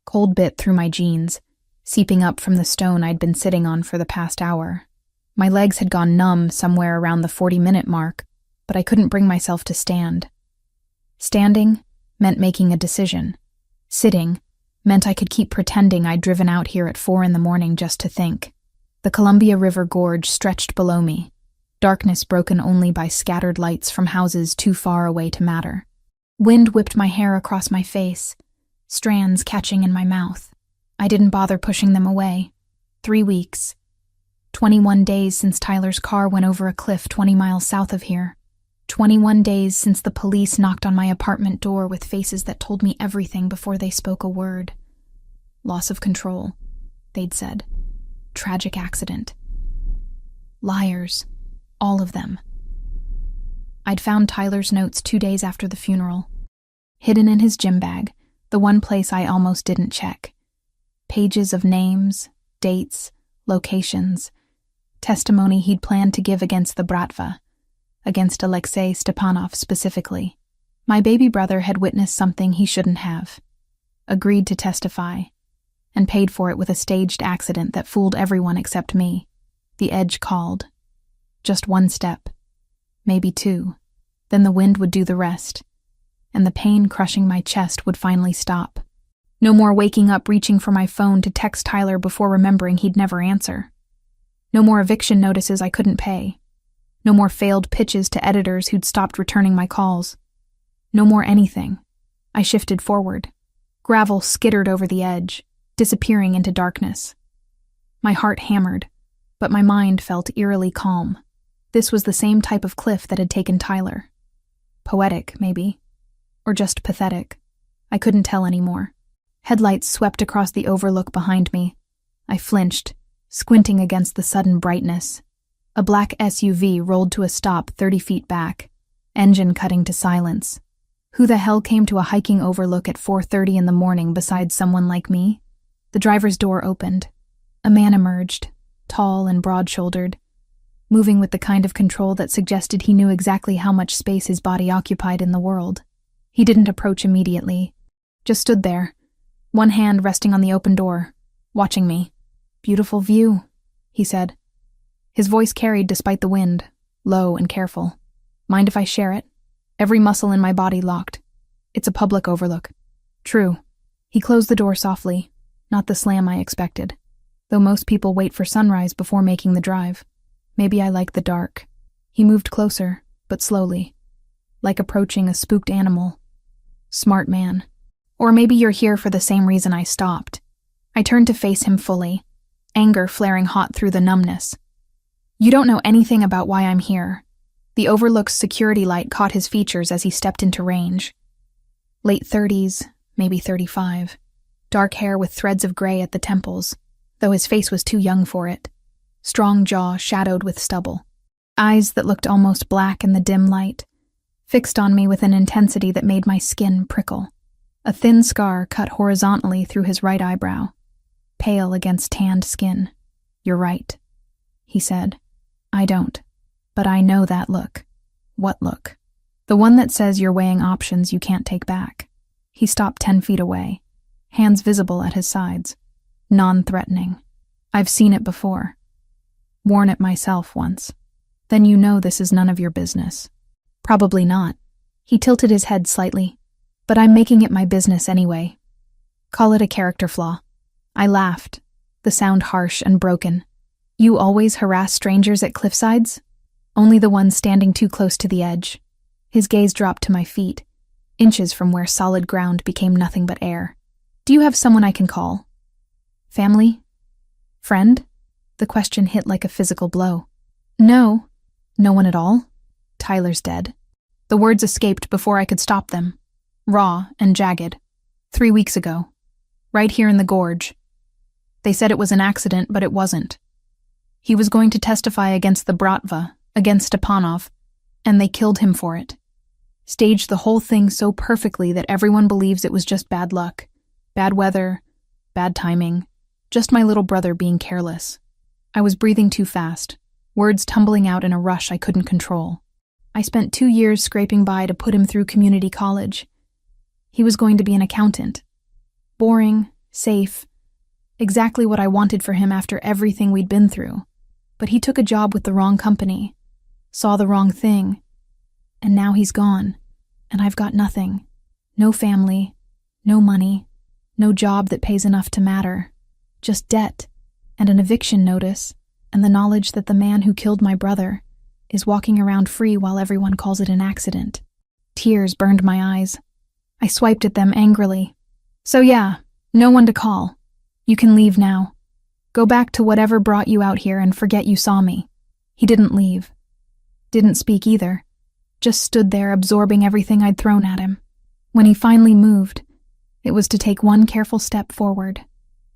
Cold bit through my jeans, seeping up from the stone I'd been sitting on for the past hour. My legs had gone numb somewhere around the 40-minute mark, but I couldn't bring myself to stand. Standing meant making a decision. Sitting meant I could keep pretending I'd driven out here at 4 a.m. just to think. The Columbia River Gorge stretched below me, darkness broken only by scattered lights from houses too far away to matter. Wind whipped my hair across my face, strands catching in my mouth. I didn't bother pushing them away. 3 weeks. 21 days since Tyler's car went over a cliff 20 miles south of here. 21 days since the police knocked on my apartment door with faces that told me everything before they spoke a word. Loss of control, they'd said. Tragic accident. Liars. All of them. I'd found Tyler's notes 2 days after the funeral. Hidden in his gym bag, the one place I almost didn't check. Pages of names, dates, locations, testimony he'd planned to give against the Bratva, against Alexei Stepanov specifically. My baby brother had witnessed something he shouldn't have, agreed to testify, and paid for it with a staged accident that fooled everyone except me. The edge called. Just 1 step, maybe 2, then the wind would do the rest, and the pain crushing my chest would finally stop. No more waking up reaching for my phone to text Tyler before remembering he'd never answer. No more eviction notices I couldn't pay. No more failed pitches to editors who'd stopped returning my calls. No more anything. I shifted forward. Gravel skittered over the edge, disappearing into darkness. My heart hammered, but my mind felt eerily calm. This was the same type of cliff that had taken Tyler. Poetic, maybe. Or just pathetic. I couldn't tell anymore. Headlights swept across the overlook behind me. I flinched, squinting against the sudden brightness. A black SUV rolled to a stop 30 feet back, engine cutting to silence. Who the hell came to a hiking overlook at 4:30 in the morning besides someone like me? The driver's door opened. A man emerged, tall and broad-shouldered, moving with the kind of control that suggested he knew exactly how much space his body occupied in the world. He didn't approach immediately, just stood there, one hand resting on the open door, watching me. "Beautiful view," he said. His voice carried despite the wind, low and careful. "Mind if I share it?" Every muscle in my body locked. "It's a public overlook." "True." He closed the door softly, not the slam I expected, though most people wait for sunrise before making the drive. Maybe I like the dark. He moved closer, but slowly, like approaching a spooked animal. Smart man. Or maybe you're here for the same reason I stopped. I turned to face him fully, anger flaring hot through the numbness. "You don't know anything about why I'm here." The overlook's security light caught his features as he stepped into range. Late 30s, maybe 35. Dark hair with threads of gray at the temples, though his face was too young for it. Strong jaw shadowed with stubble. Eyes that looked almost black in the dim light, fixed on me with an intensity that made my skin prickle. A thin scar cut horizontally through his right eyebrow, pale against tanned skin. "You're right," he said. "I don't. But I know that look." "What look?" "The one that says you're weighing options you can't take back." He stopped 10 feet away, hands visible at his sides. Non-threatening. "I've seen it before. Worn it myself once." "Then you know this is none of your business." "Probably not." He tilted his head slightly. "But I'm making it my business anyway. Call it a character flaw." I laughed, the sound harsh and broken. "You always harass strangers at cliffsides?" "Only the ones standing too close to the edge." His gaze dropped to my feet, inches from where solid ground became nothing but air. "Do you have someone I can call? Family? Friend?" The question hit like a physical blow. "No." "No one at all?" "Tyler's dead." The words escaped before I could stop them, raw and jagged. 3 weeks ago. Right here in the gorge. They said it was an accident, but it wasn't. He was going to testify against the Bratva, against Stepanov, and they killed him for it. Staged the whole thing so perfectly that everyone believes it was just bad luck, bad weather, bad timing, just my little brother being careless. I was breathing too fast, words tumbling out in a rush I couldn't control. I spent 2 years scraping by to put him through community college. He was going to be an accountant. Boring, safe, exactly what I wanted for him after everything we'd been through. But he took a job with the wrong company, saw the wrong thing, and now he's gone, and I've got nothing. No family, no money, no job that pays enough to matter, just debt and an eviction notice and the knowledge that the man who killed my brother is walking around free while everyone calls it an accident. Tears burned my eyes. I swiped at them angrily. So yeah, no one to call. You can leave now. Go back to whatever brought you out here and forget you saw me. He didn't leave. Didn't speak either. Just stood there absorbing everything I'd thrown at him. When he finally moved, it was to take one careful step forward.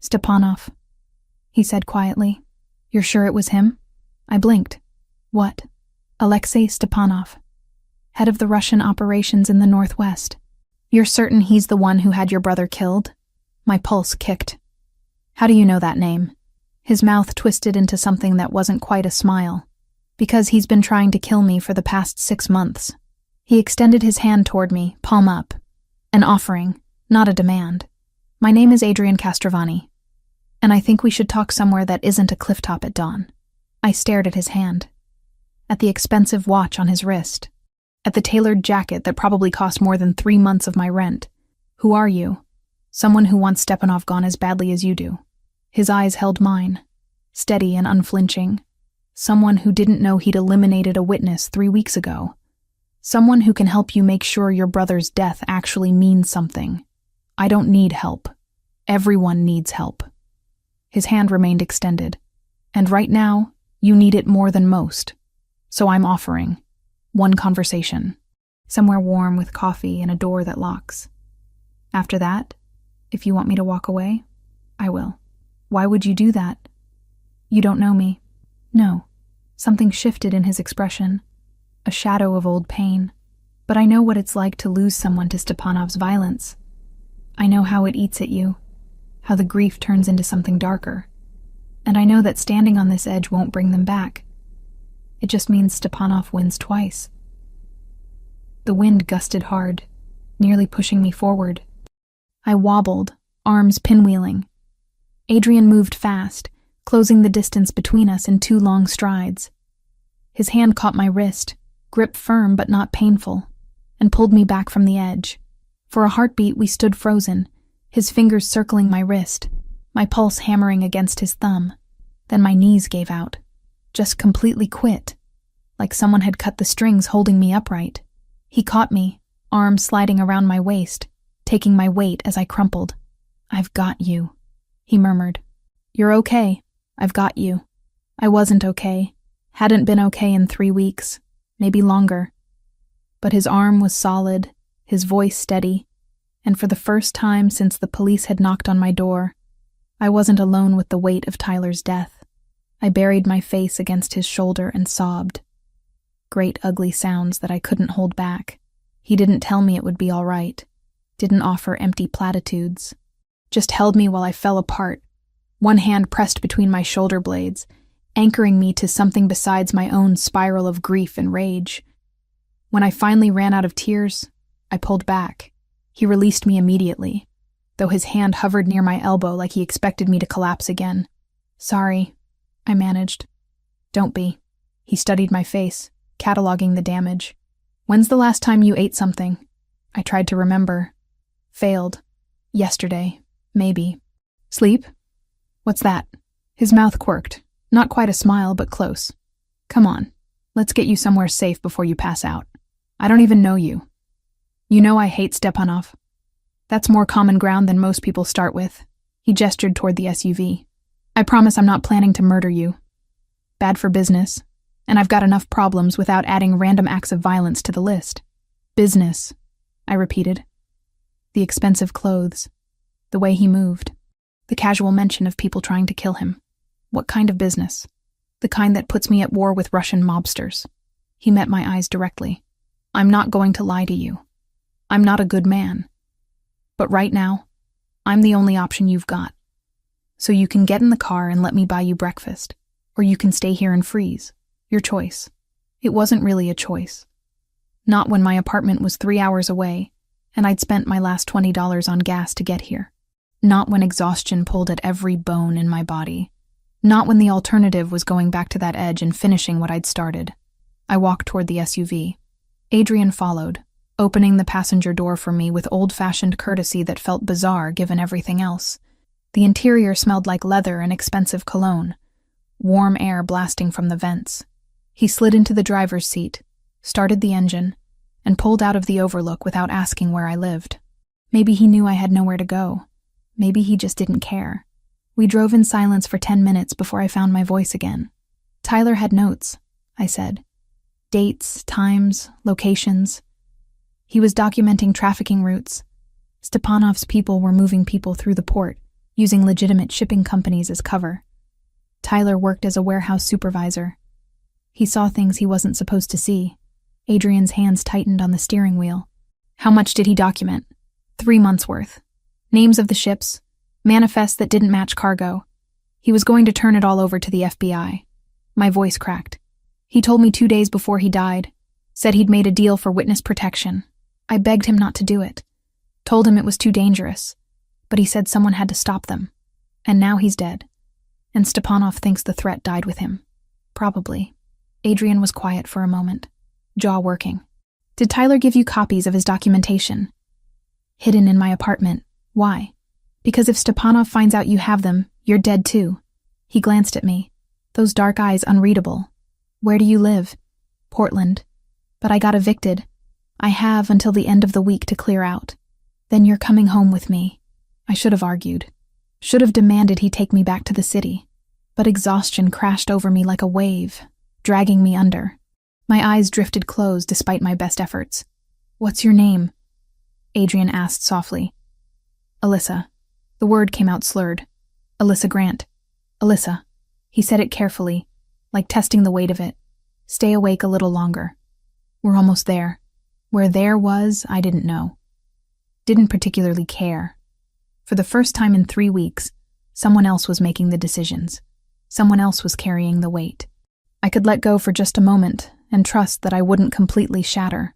Stepanov, he said quietly. You're sure it was him? I blinked. What? Alexei Stepanov, head of the Russian operations in the Northwest. You're certain he's the one who had your brother killed? My pulse kicked. How do you know that name? His mouth twisted into something that wasn't quite a smile. Because he's been trying to kill me for the past 6 months. He extended his hand toward me, palm up. An offering, not a demand. My name is Adrian Castrovani, and I think we should talk somewhere that isn't a clifftop at dawn. I stared at his hand, at the expensive watch on his wrist, at the tailored jacket that probably cost more than 3 months of my rent. Who are you? Someone who wants Stepanov gone as badly as you do. His eyes held mine, steady and unflinching. Someone who didn't know he'd eliminated a witness 3 weeks ago. Someone who can help you make sure your brother's death actually means something. I don't need help. Everyone needs help. His hand remained extended. And right now, you need it more than most. So I'm offering one conversation. Somewhere warm with coffee and a door that locks. After that, if you want me to walk away, I will. Why would you do that? You don't know me. No. Something shifted in his expression. A shadow of old pain. But I know what it's like to lose someone to Stepanov's violence. I know how it eats at you, how the grief turns into something darker. And I know that standing on this edge won't bring them back. It just means Stepanov wins twice. The wind gusted hard, nearly pushing me forward. I wobbled, arms pinwheeling. Adrian moved fast, closing the distance between us in 2 long strides. His hand caught my wrist, grip firm but not painful, and pulled me back from the edge. For a heartbeat, we stood frozen, his fingers circling my wrist, my pulse hammering against his thumb. Then my knees gave out, just completely quit, like someone had cut the strings holding me upright. He caught me, arms sliding around my waist, taking my weight as I crumpled. I've got you, he murmured. You're okay. I've got you. I wasn't okay. Hadn't been okay in 3 weeks, maybe longer. But his arm was solid, his voice steady, and for the first time since the police had knocked on my door, I wasn't alone with the weight of Tyler's death. I buried my face against his shoulder and sobbed. Great ugly sounds that I couldn't hold back. He didn't tell me it would be all right. Didn't offer empty platitudes. Just held me while I fell apart, one hand pressed between my shoulder blades, anchoring me to something besides my own spiral of grief and rage. When I finally ran out of tears, I pulled back. He released me immediately, though his hand hovered near my elbow like he expected me to collapse again. Sorry, I managed. Don't be. He studied my face, cataloging the damage. When's the last time you ate something? I tried to remember. Failed. Yesterday. Maybe. Sleep? What's that? His mouth quirked. Not quite a smile, but close. Come on. Let's get you somewhere safe before you pass out. I don't even know you. You know I hate Stepanov. That's more common ground than most people start with. He gestured toward the SUV. I promise I'm not planning to murder you. Bad for business, and I've got enough problems without adding random acts of violence to the list. Business, I repeated. The expensive clothes, the way he moved, the casual mention of people trying to kill him. What kind of business? The kind that puts me at war with Russian mobsters. He met my eyes directly. I'm not going to lie to you. I'm not a good man. But right now, I'm the only option you've got. So you can get in the car and let me buy you breakfast, or you can stay here and freeze. Your choice. It wasn't really a choice. Not when my apartment was 3 hours away, and I'd spent my last $20 on gas to get here. Not when exhaustion pulled at every bone in my body. Not when the alternative was going back to that edge and finishing what I'd started. I walked toward the SUV. Adrian followed, opening the passenger door for me with old-fashioned courtesy that felt bizarre given everything else. The interior smelled like leather and expensive cologne, warm air blasting from the vents. He slid into the driver's seat, started the engine, and pulled out of the overlook without asking where I lived. Maybe he knew I had nowhere to go. Maybe he just didn't care. We drove in silence for 10 minutes before I found my voice again. Tyler had notes, I said. Dates, times, locations. He was documenting trafficking routes. Stepanov's people were moving people through the port, using legitimate shipping companies as cover. Tyler worked as a warehouse supervisor. He saw things he wasn't supposed to see. Adrian's hands tightened on the steering wheel. How much did he document? 3 months' worth. Names of the ships, manifests that didn't match cargo. He was going to turn it all over to the FBI. My voice cracked. He told me 2 days before he died. Said he'd made a deal for witness protection. I begged him not to do it. Told him it was too dangerous. But he said someone had to stop them. And now he's dead. And Stepanov thinks the threat died with him. Probably. Adrian was quiet for a moment, jaw working. Did Tyler give you copies of his documentation? Hidden in my apartment. Why? Because if Stepanov finds out you have them, you're dead too. He glanced at me. Those dark eyes unreadable. Where do you live? Portland. But I got evicted. I have until the end of the week to clear out. Then you're coming home with me. I should have argued. Should have demanded he take me back to the city. But exhaustion crashed over me like a wave, dragging me under. My eyes drifted closed despite my best efforts. What's your name? Adrian asked softly. Alyssa. The word came out slurred. Alyssa Grant. Alyssa. He said it carefully, like testing the weight of it. Stay awake a little longer. We're almost there. Where there was, I didn't know. Didn't particularly care. For the first time in 3 weeks, someone else was making the decisions. Someone else was carrying the weight. I could let go for just a moment and trust that I wouldn't completely shatter.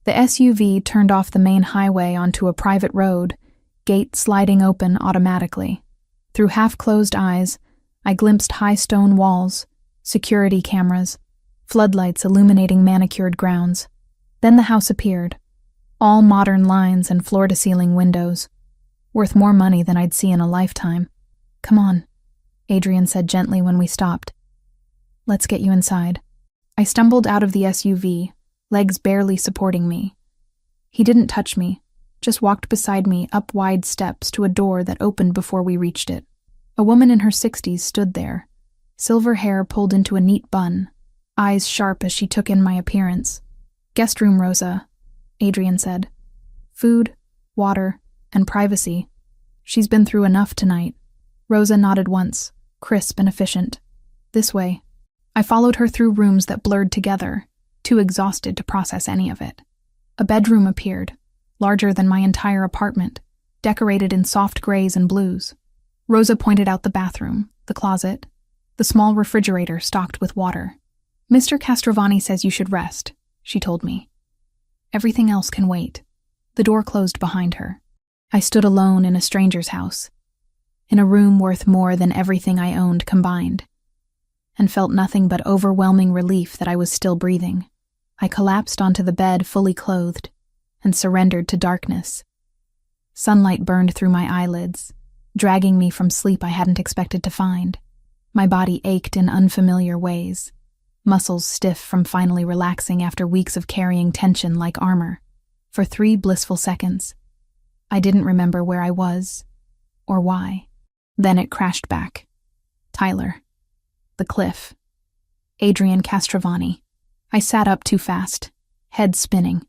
The SUV turned off the main highway onto a private road, gate sliding open automatically. Through half-closed eyes, I glimpsed high stone walls, security cameras, floodlights illuminating manicured grounds. Then the house appeared, all modern lines and floor-to-ceiling windows, worth more money than I'd see in a lifetime. Come on, Adrian said gently when we stopped. Let's get you inside. I stumbled out of the SUV, legs barely supporting me. He didn't touch me, just walked beside me up wide steps to a door that opened before we reached it. A woman in her 60s stood there, silver hair pulled into a neat bun, eyes sharp as she took in my appearance. Guest room, Rosa, Adrian said. Food, water, and privacy. She's been through enough tonight. Rosa nodded once, crisp and efficient. This way. I followed her through rooms that blurred together, too exhausted to process any of it. A bedroom appeared, larger than my entire apartment, decorated in soft grays and blues. Rosa pointed out the bathroom, the closet, the small refrigerator stocked with water. Mr. Castrovani says you should rest, she told me. Everything else can wait. The door closed behind her. I stood alone in a stranger's house, in a room worth more than everything I owned combined, and felt nothing but overwhelming relief that I was still breathing. I collapsed onto the bed fully clothed and surrendered to darkness. Sunlight burned through my eyelids, dragging me from sleep I hadn't expected to find. My body ached in unfamiliar ways, muscles stiff from finally relaxing after weeks of carrying tension like armor. For 3 blissful seconds, I didn't remember where I was or why. Then it crashed back. Tyler. The cliff. Adrian Castrovani. I sat up too fast, head spinning.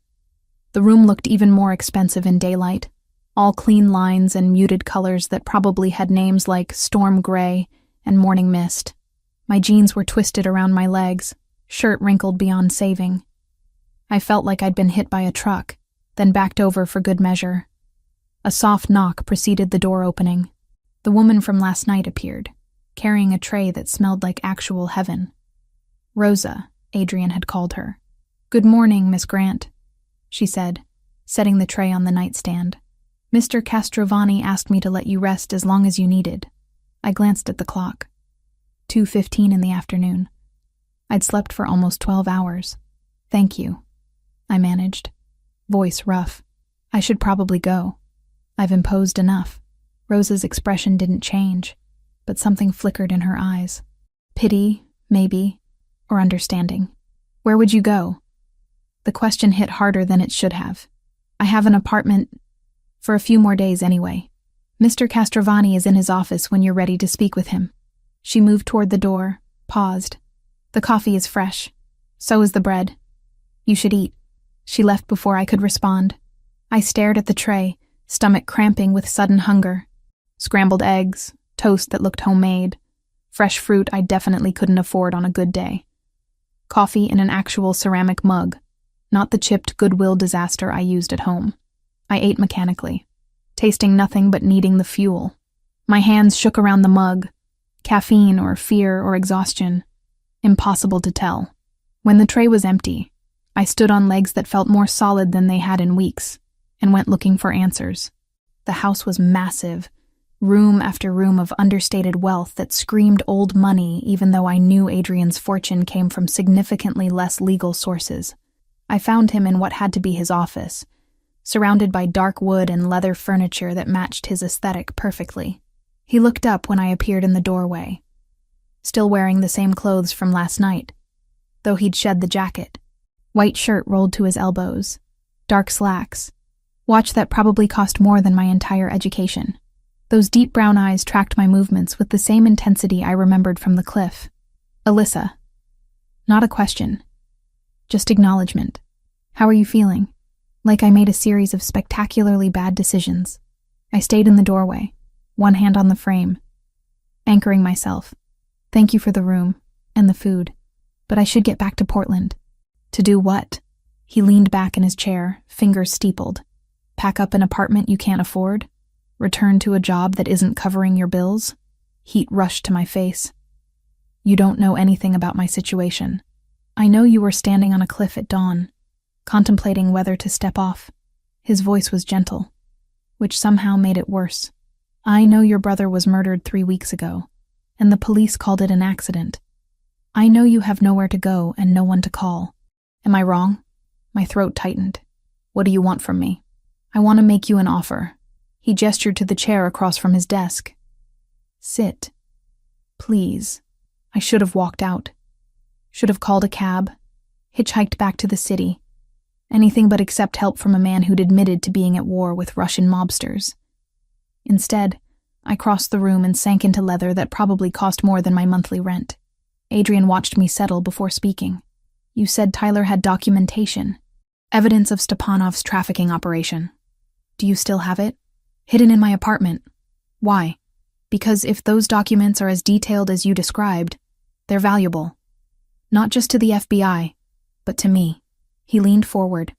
The room looked even more expensive in daylight, all clean lines and muted colors that probably had names like storm gray and morning mist. My jeans were twisted around my legs, shirt wrinkled beyond saving. I felt like I'd been hit by a truck, then backed over for good measure. A soft knock preceded the door opening. The woman from last night appeared, carrying a tray that smelled like actual heaven. Rosa, Adrian had called her. Good morning, Miss Grant, she said, setting the tray on the nightstand. Mr. Castrovani asked me to let you rest as long as you needed. I glanced at the clock. 2:15 in the afternoon. I'd slept for almost 12 hours. Thank you, I managed, voice rough. I should probably go. I've imposed enough. Rosa's expression didn't change, but something flickered in her eyes. Pity, maybe, or understanding. Where would you go? The question hit harder than it should have. I have an apartment for a few more days anyway. Mr. Castrovani is in his office when you're ready to speak with him. She moved toward the door, paused. The coffee is fresh. So is the bread. You should eat. She left before I could respond. I stared at the tray, stomach cramping with sudden hunger. Scrambled eggs, toast that looked homemade, fresh fruit I definitely couldn't afford on a good day. Coffee in an actual ceramic mug, not the chipped Goodwill disaster I used at home. I ate mechanically, tasting nothing but needing the fuel. My hands shook around the mug. Caffeine or fear or exhaustion. Impossible to tell. When the tray was empty, I stood on legs that felt more solid than they had in weeks, and went looking for answers. The house was massive, room after room of understated wealth that screamed old money, even though I knew Adrian's fortune came from significantly less legal sources. I found him in what had to be his office, surrounded by dark wood and leather furniture that matched his aesthetic perfectly. He looked up when I appeared in the doorway, still wearing the same clothes from last night, though he'd shed the jacket. White shirt rolled to his elbows, dark slacks, watch that probably cost more than my entire education. Those deep brown eyes tracked my movements with the same intensity I remembered from the cliff. Alyssa. Not a question. Just acknowledgement. How are you feeling? Like I made a series of spectacularly bad decisions. I stayed in the doorway, one hand on the frame, anchoring myself. Thank you for the room and the food, but I should get back to Portland. To do what? He leaned back in his chair, fingers steepled. Pack up an apartment you can't afford? Return to a job that isn't covering your bills? Heat rushed to my face. You don't know anything about my situation. I know you were standing on a cliff at dawn, contemplating whether to step off. His voice was gentle, which somehow made it worse. I know your brother was murdered 3 weeks ago, and the police called it an accident. I know you have nowhere to go and no one to call. Am I wrong? My throat tightened. What do you want from me? I want to make you an offer. He gestured to the chair across from his desk. Sit. Please. I should have walked out. Should have called a cab, hitchhiked back to the city. Anything but accept help from a man who'd admitted to being at war with Russian mobsters. Instead, I crossed the room and sank into leather that probably cost more than my monthly rent. Adrian watched me settle before speaking. You said Tyler had documentation, evidence of Stepanov's trafficking operation. Do you still have it? Hidden in my apartment. Why? Because if those documents are as detailed as you described, they're valuable. Not just to the FBI, but to me. He leaned forward,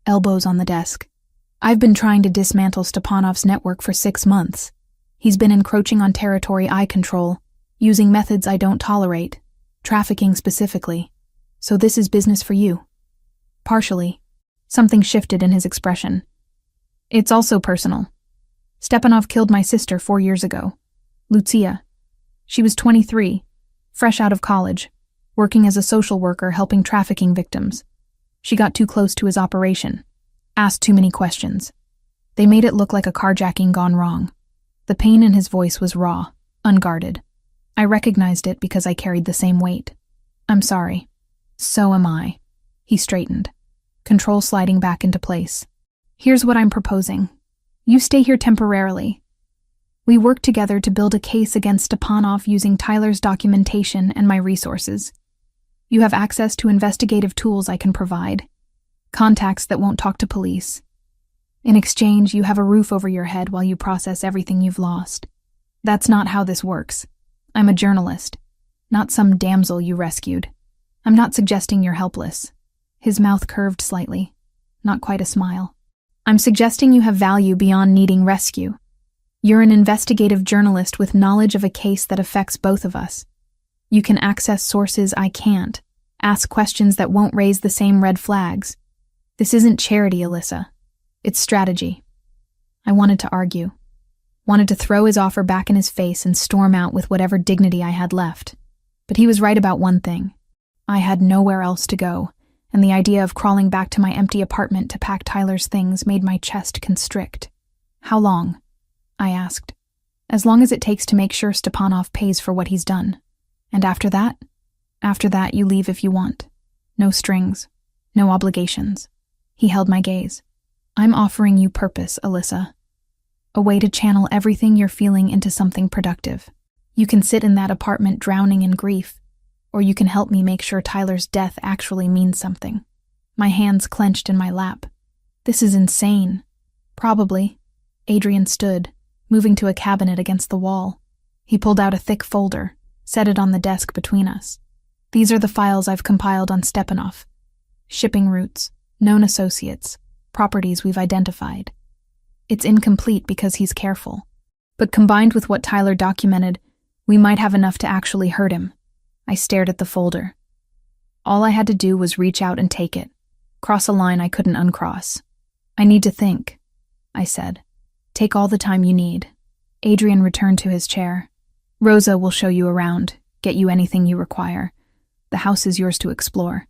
elbows on the desk. I've been trying to dismantle Stepanov's network for 6 months. He's been encroaching on territory I control, using methods I don't tolerate, trafficking specifically. So this is business for you. Partially. Something shifted in his expression. It's also personal. Stepanov killed my sister 4 years ago, Lucia. She was 23, fresh out of college, working as a social worker helping trafficking victims. She got too close to his operation, asked too many questions. They made it look like a carjacking gone wrong. The pain in his voice was raw, unguarded. I recognized it because I carried the same weight. I'm sorry. So am I. He straightened, control sliding back into place. Here's what I'm proposing. You stay here temporarily. We work together to build a case against Stepanov using Tyler's documentation and my resources. You have access to investigative tools I can provide, contacts that won't talk to police. In exchange, you have a roof over your head while you process everything you've lost. That's not how this works. I'm a journalist, not some damsel you rescued. I'm not suggesting you're helpless. His mouth curved slightly, not quite a smile. I'm suggesting you have value beyond needing rescue. You're an investigative journalist with knowledge of a case that affects both of us. You can access sources I can't, ask questions that won't raise the same red flags. This isn't charity, Alyssa. It's strategy. I wanted to argue, wanted to throw his offer back in his face and storm out with whatever dignity I had left. But he was right about one thing. I had nowhere else to go, and the idea of crawling back to my empty apartment to pack Tyler's things made my chest constrict. "How long?" I asked. "As long as it takes to make sure Stepanov pays for what he's done. And after that? After that, you leave if you want. No strings, no obligations." He held my gaze. "I'm offering you purpose, Alyssa. A way to channel everything you're feeling into something productive. You can sit in that apartment drowning in grief, or you can help me make sure Tyler's death actually means something." My hands clenched in my lap. "This is insane." "Probably." Adrian stood, moving to a cabinet against the wall. He pulled out a thick folder, set it on the desk between us. "These are the files I've compiled on Stepanov. Shipping routes, known associates, properties we've identified. It's incomplete because he's careful. But combined with what Tyler documented, we might have enough to actually hurt him." I stared at the folder. All I had to do was reach out and take it, cross a line I couldn't uncross. "I need to think," I said. "Take all the time you need." Adrian returned to his chair. "Rosa will show you around, get you anything you require. The house is yours to explore."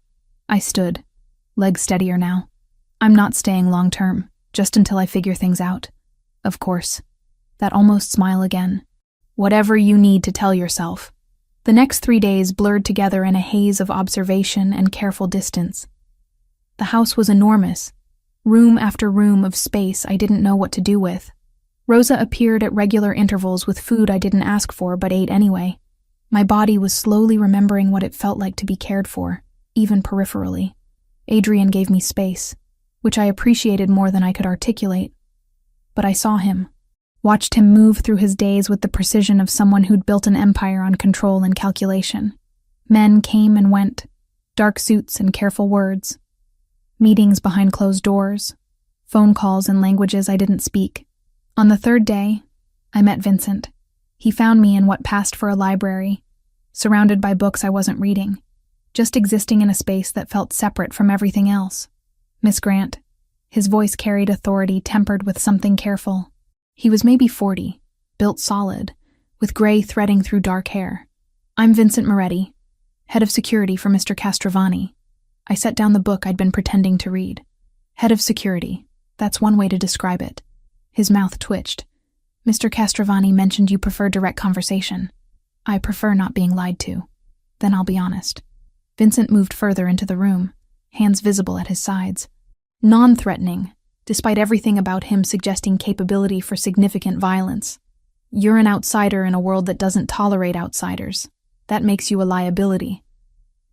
I stood, legs steadier now. "I'm not staying long term, just until I figure things out." "Of course." That almost smile again. "Whatever you need to tell yourself." The next 3 days blurred together in a haze of observation and careful distance. The house was enormous, room after room of space I didn't know what to do with. Rosa appeared at regular intervals with food I didn't ask for but ate anyway. My body was slowly remembering what it felt like to be cared for, even peripherally. Adrian gave me space, which I appreciated more than I could articulate. But I saw him, watched him move through his days with the precision of someone who'd built an empire on control and calculation. Men came and went, dark suits and careful words. Meetings behind closed doors, phone calls in languages I didn't speak. On the 3rd day, I met Vincent. He found me in what passed for a library, surrounded by books I wasn't reading, just existing in a space that felt separate from everything else. "Miss Grant." His voice carried authority tempered with something careful. He was maybe 40, built solid, with gray threading through dark hair. "I'm Vincent Moretti, head of security for Mr. Castrovani." I set down the book I'd been pretending to read. "Head of security, that's one way to describe it." His mouth twitched. "Mr. Castrovani mentioned you prefer direct conversation." "I prefer not being lied to." "Then I'll be honest." Vincent moved further into the room, hands visible at his sides. Non-threatening, despite everything about him suggesting capability for significant violence. "You're an outsider in a world that doesn't tolerate outsiders. That makes you a liability.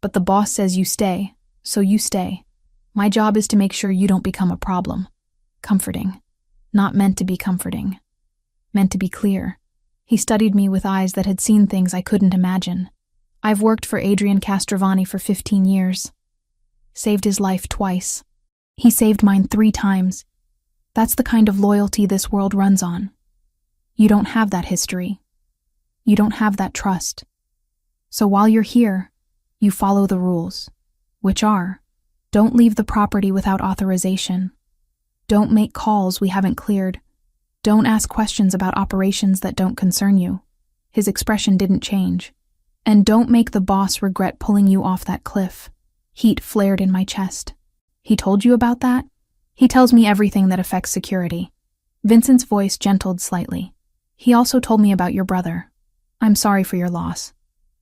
But the boss says you stay, so you stay. My job is to make sure you don't become a problem." Comforting. Not meant to be comforting. Meant to be clear. He studied me with eyes that had seen things I couldn't imagine. "I've worked for Adrian Castrovani for 15 years. Saved his life twice. He saved mine 3 times. That's the kind of loyalty this world runs on. You don't have that history. You don't have that trust. So while you're here, you follow the rules, which are, don't leave the property without authorization. Don't make calls we haven't cleared. Don't ask questions about operations that don't concern you." His expression didn't change. "And don't make the boss regret pulling you off that cliff." Heat flared in my chest. "He told you about that?" "He tells me everything that affects security." Vincent's voice gentled slightly. "He also told me about your brother. I'm sorry for your loss.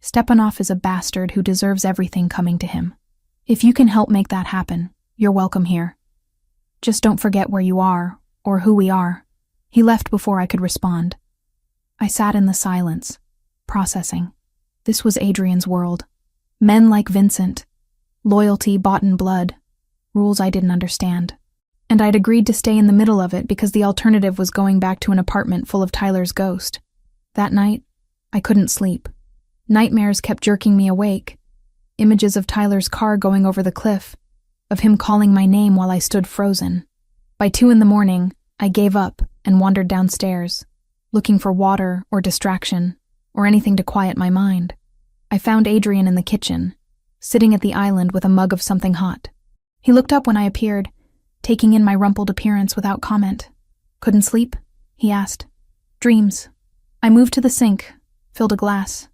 Stepanov is a bastard who deserves everything coming to him. If you can help make that happen, you're welcome here. Just don't forget where you are, or who we are." He left before I could respond. I sat in the silence, processing. This was Adrian's world. Men like Vincent. Loyalty bought in blood. Rules I didn't understand. And I'd agreed to stay in the middle of it because the alternative was going back to an apartment full of Tyler's ghost. That night, I couldn't sleep. Nightmares kept jerking me awake. Images of Tyler's car going over the cliff, of him calling my name while I stood frozen. By 2 a.m, I gave up and wandered downstairs, looking for water or distraction, or anything to quiet my mind. I found Adrian in the kitchen, sitting at the island with a mug of something hot. He looked up when I appeared, taking in my rumpled appearance without comment. Couldn't sleep? He asked. Dreams. I moved to the sink, filled a glass.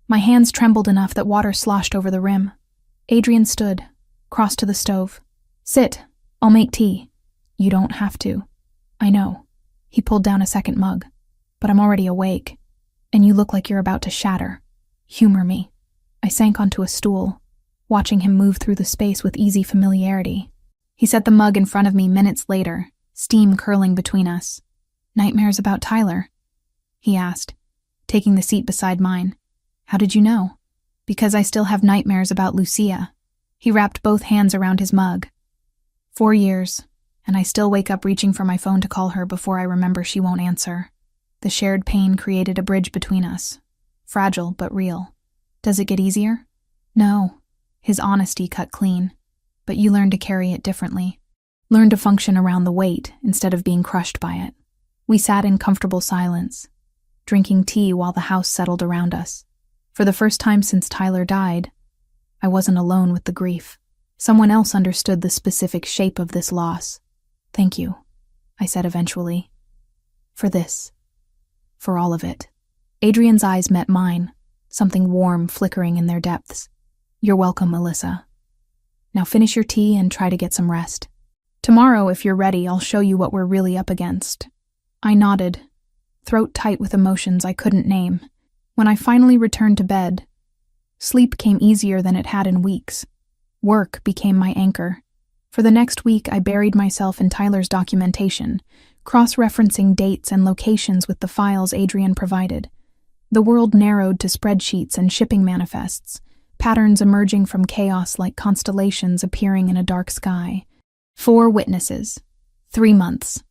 My hands trembled enough that water sloshed over the rim. Adrian stood, crossed to the stove. Sit. I'll make tea. You don't have to. I know. He pulled down a second mug. But I'm already awake. And you look like you're about to shatter. Humor me. I sank onto a stool, watching him move through the space with easy familiarity. He set the mug in front of me minutes later, steam curling between us. Nightmares about Tyler? He asked, taking the seat beside mine. How did you know? Because I still have nightmares about Lucia. He wrapped both hands around his mug. 4 years, and I still wake up reaching for my phone to call her before I remember she won't answer. The shared pain created a bridge between us. Fragile, but real. Does it get easier? No. His honesty cut clean. But you learn to carry it differently. Learn to function around the weight instead of being crushed by it. We sat in comfortable silence, drinking tea while the house settled around us. For the first time since Tyler died, I wasn't alone with the grief. Someone else understood the specific shape of this loss. Thank you, I said eventually. For this. For all of it. Adrian's eyes met mine, something warm flickering in their depths. You're welcome, Melissa. Now finish your tea and try to get some rest. Tomorrow, if you're ready, I'll show you what we're really up against. I nodded, throat tight with emotions I couldn't name. When I finally returned to bed, sleep came easier than it had in weeks. Work became my anchor. For the next week, I buried myself in Tyler's documentation, cross-referencing dates and locations with the files Adrian provided. The world narrowed to spreadsheets and shipping manifests, patterns emerging from chaos like constellations appearing in a dark sky. 4 witnesses. 3 months.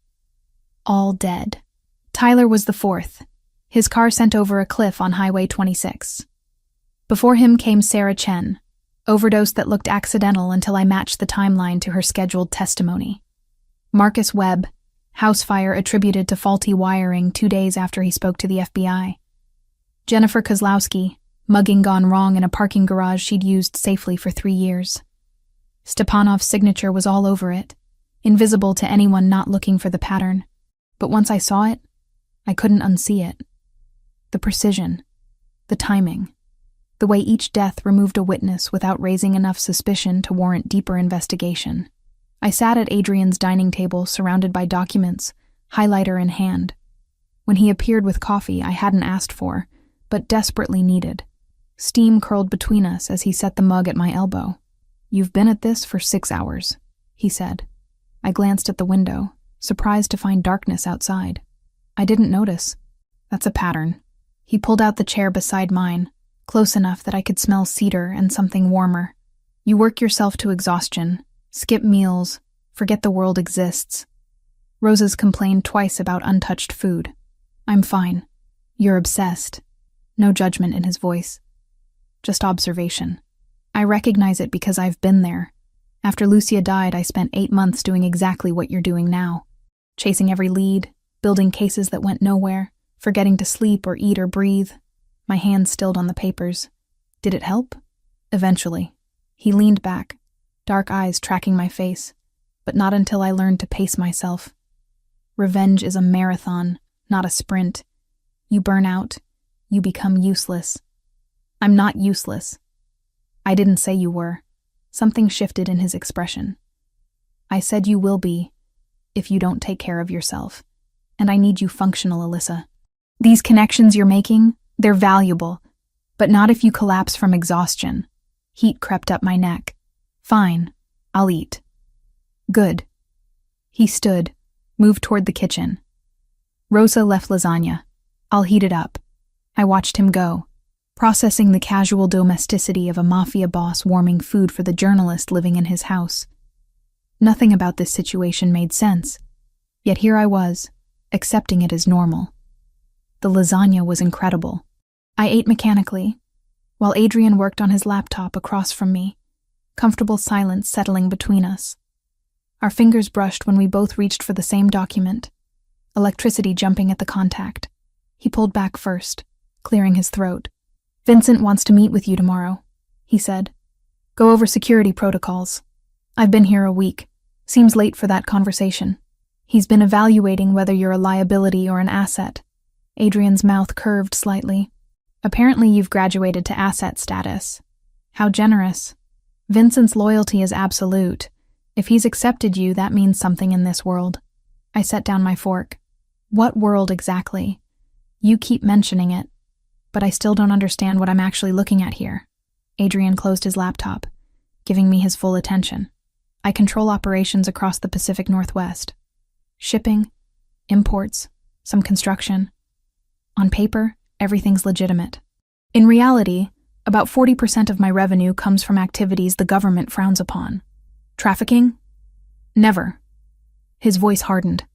All dead. Tyler was the 4th. His car sent over a cliff on Highway 26. Before him came Sarah Chen, overdose that looked accidental until I matched the timeline to her scheduled testimony. Marcus Webb, house fire attributed to faulty wiring 2 days after he spoke to the FBI. Jennifer Kozlowski, mugging gone wrong in a parking garage she'd used safely for 3 years. Stepanov's signature was all over it, invisible to anyone not looking for the pattern. But once I saw it, I couldn't unsee it. The precision, the timing, the way each death removed a witness without raising enough suspicion to warrant deeper investigation. I sat at Adrian's dining table surrounded by documents, highlighter in hand. When he appeared with coffee I hadn't asked for, but desperately needed. Steam curled between us as he set the mug at my elbow. You've been at this for 6 hours, he said. I glanced at the window, surprised to find darkness outside. I didn't notice. That's a pattern. He pulled out the chair beside mine, close enough that I could smell cedar and something warmer. You work yourself to exhaustion, skip meals, forget the world exists. Roses complained twice about untouched food. I'm fine. You're obsessed. No judgment in his voice. Just observation. I recognize it because I've been there. After Lucia died, I spent 8 months doing exactly what you're doing now. Chasing every lead, building cases that went nowhere, forgetting to sleep or eat or breathe. My hands stilled on the papers. Did it help? Eventually. He leaned back, dark eyes tracking my face, but not until I learned to pace myself. Revenge is a marathon, not a sprint. You burn out, you become useless. I'm not useless. I didn't say you were. Something shifted in his expression. I said you will be, if you don't take care of yourself. And I need you functional, Alyssa. These connections you're making, they're valuable, but not if you collapse from exhaustion. Heat crept up my neck. Fine, I'll eat. Good. He stood, moved toward the kitchen. Rosa left lasagna. I'll heat it up. I watched him go, processing the casual domesticity of a mafia boss warming food for the journalist living in his house. Nothing about this situation made sense, yet here I was, accepting it as normal. The lasagna was incredible. I ate mechanically, while Adrian worked on his laptop across from me, comfortable silence settling between us. Our fingers brushed when we both reached for the same document, electricity jumping at the contact. He pulled back first, clearing his throat. Vincent wants to meet with you tomorrow, he said. Go over security protocols. I've been here a week. Seems late for that conversation. He's been evaluating whether you're a liability or an asset. Adrian's mouth curved slightly. Apparently you've graduated to asset status. How generous. Vincent's loyalty is absolute. If he's accepted you, that means something in this world. I set down my fork. What world exactly? You keep mentioning it, but I still don't understand what I'm actually looking at here. Adrian closed his laptop, giving me his full attention. I control operations across the Pacific Northwest. Shipping, imports, some construction. On paper, everything's legitimate. In reality, about 40% of my revenue comes from activities the government frowns upon. Trafficking? Never. His voice hardened.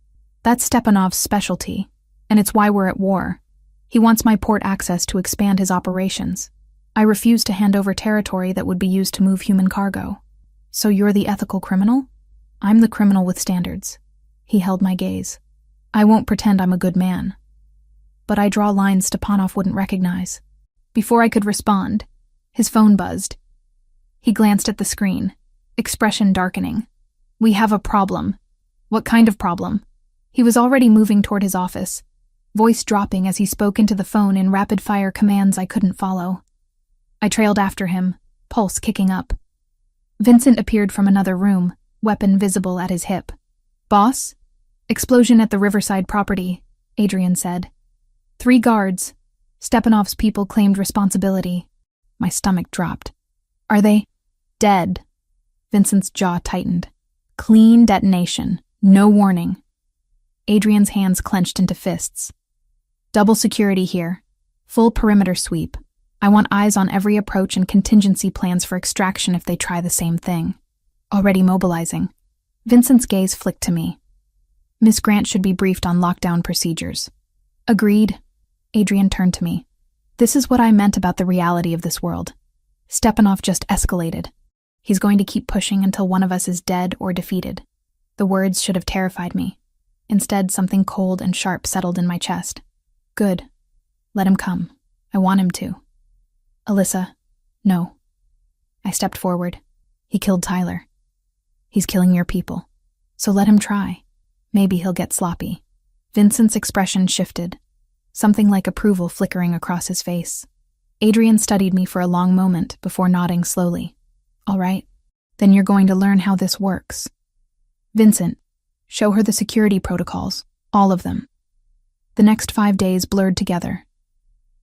That's Stepanov's specialty, and it's why we're at war. He wants my port access to expand his operations. I refuse to hand over territory that would be used to move human cargo. So you're the ethical criminal? I'm the criminal with standards. He held my gaze. I won't pretend I'm a good man. But I draw lines Stepanov wouldn't recognize. Before I could respond, his phone buzzed. He glanced at the screen, expression darkening. We have a problem. What kind of problem? He was already moving toward his office, voice dropping as he spoke into the phone in rapid-fire commands I couldn't follow. I trailed after him, pulse kicking up. Vincent appeared from another room, weapon visible at his hip. Boss? Explosion at the Riverside property, Adrian said. 3 guards. Stepanov's people claimed responsibility. My stomach dropped. Are they dead? Vincent's jaw tightened. Clean detonation. No warning. Adrian's hands clenched into fists. Double security here. Full perimeter sweep. I want eyes on every approach and contingency plans for extraction if they try the same thing. Already mobilizing. Vincent's gaze flicked to me. Miss Grant should be briefed on lockdown procedures. Agreed. Adrian turned to me. This is what I meant about the reality of this world. Stepanov just escalated. He's going to keep pushing until one of us is dead or defeated. The words should have terrified me. Instead, something cold and sharp settled in my chest. Good. Let him come. I want him to. Alyssa, no. I stepped forward. He killed Tyler. He's killing your people. So let him try. Maybe he'll get sloppy. Vincent's expression shifted, something like approval flickering across his face. Adrian studied me for a long moment before nodding slowly. All right, then you're going to learn how this works. Vincent, show her the security protocols, all of them. The next 5 days blurred together.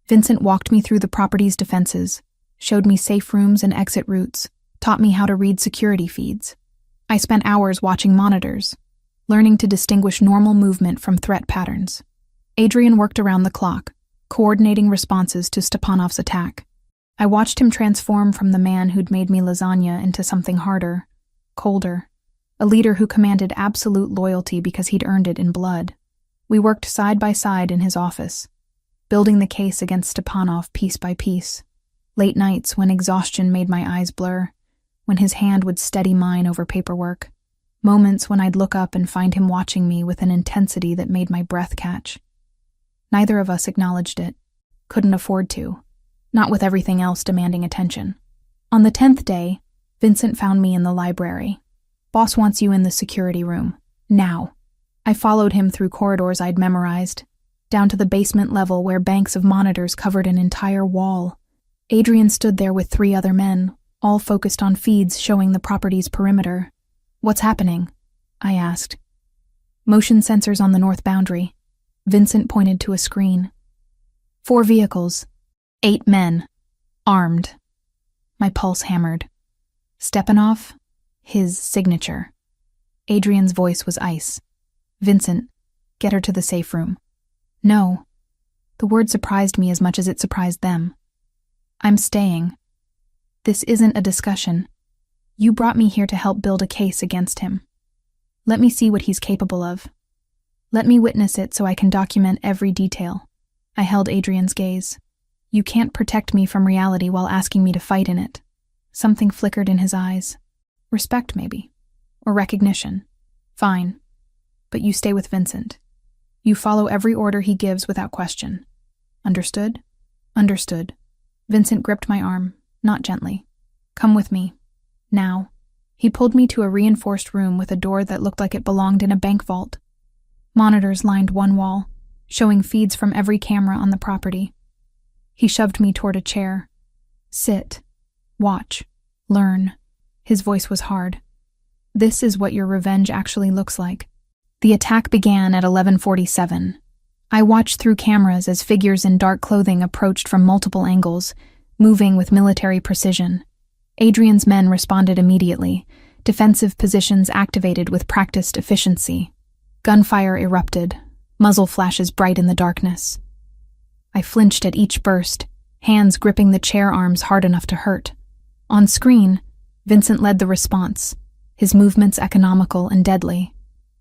Vincent walked me through the property's defenses, showed me safe rooms and exit routes, taught me how to read security feeds. I spent hours watching monitors, learning to distinguish normal movement from threat patterns. Adrian worked around the clock, coordinating responses to Stepanov's attack. I watched him transform from the man who'd made me lasagna into something harder, colder, a leader who commanded absolute loyalty because he'd earned it in blood. We worked side by side in his office, building the case against Stepanov piece by piece. Late nights when exhaustion made my eyes blur, when his hand would steady mine over paperwork. Moments when I'd look up and find him watching me with an intensity that made my breath catch. Neither of us acknowledged it. Couldn't afford to. Not with everything else demanding attention. On the 10th day, Vincent found me in the library. Boss wants you in the security room. Now. I followed him through corridors I'd memorized, down to the basement level where banks of monitors covered an entire wall. Adrian stood there with 3 other men, all focused on feeds showing the property's perimeter. What's happening? I asked. Motion sensors on the north boundary. Vincent pointed to a screen. 4 vehicles. 8 men. Armed. My pulse hammered. Stepanov? His signature. Adrian's voice was ice. Vincent, get her to the safe room. No. The word surprised me as much as it surprised them. I'm staying. This isn't a discussion. You brought me here to help build a case against him. Let me see what he's capable of. Let me witness it so I can document every detail. I held Adrian's gaze. You can't protect me from reality while asking me to fight in it. Something flickered in his eyes. Respect, maybe. Or recognition. Fine. But you stay with Vincent. You follow every order he gives without question. Understood? Understood. Vincent gripped my arm, not gently. Come with me. Now. He pulled me to a reinforced room with a door that looked like it belonged in a bank vault. Monitors lined one wall, showing feeds from every camera on the property. He shoved me toward a chair. Sit. Watch. Learn. His voice was hard. This is what your revenge actually looks like. The attack began at 11:47. I watched through cameras as figures in dark clothing approached from multiple angles, moving with military precision. Adrian's men responded immediately, defensive positions activated with practiced efficiency. Gunfire erupted, muzzle flashes bright in the darkness. I flinched at each burst, hands gripping the chair arms hard enough to hurt. On screen, Vincent led the response, his movements economical and deadly.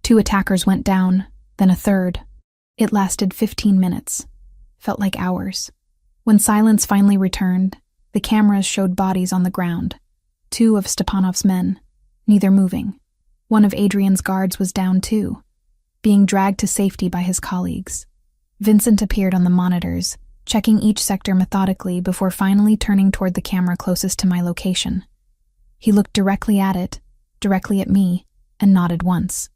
2 attackers went down, then a third. It lasted 15 minutes. Felt like hours. When silence finally returned, the cameras showed bodies on the ground. 2 of Stepanov's men, neither moving. One of Adrian's guards was down too, being dragged to safety by his colleagues. Vincent appeared on the monitors, checking each sector methodically before finally turning toward the camera closest to my location. He looked directly at it, directly at me, and nodded once.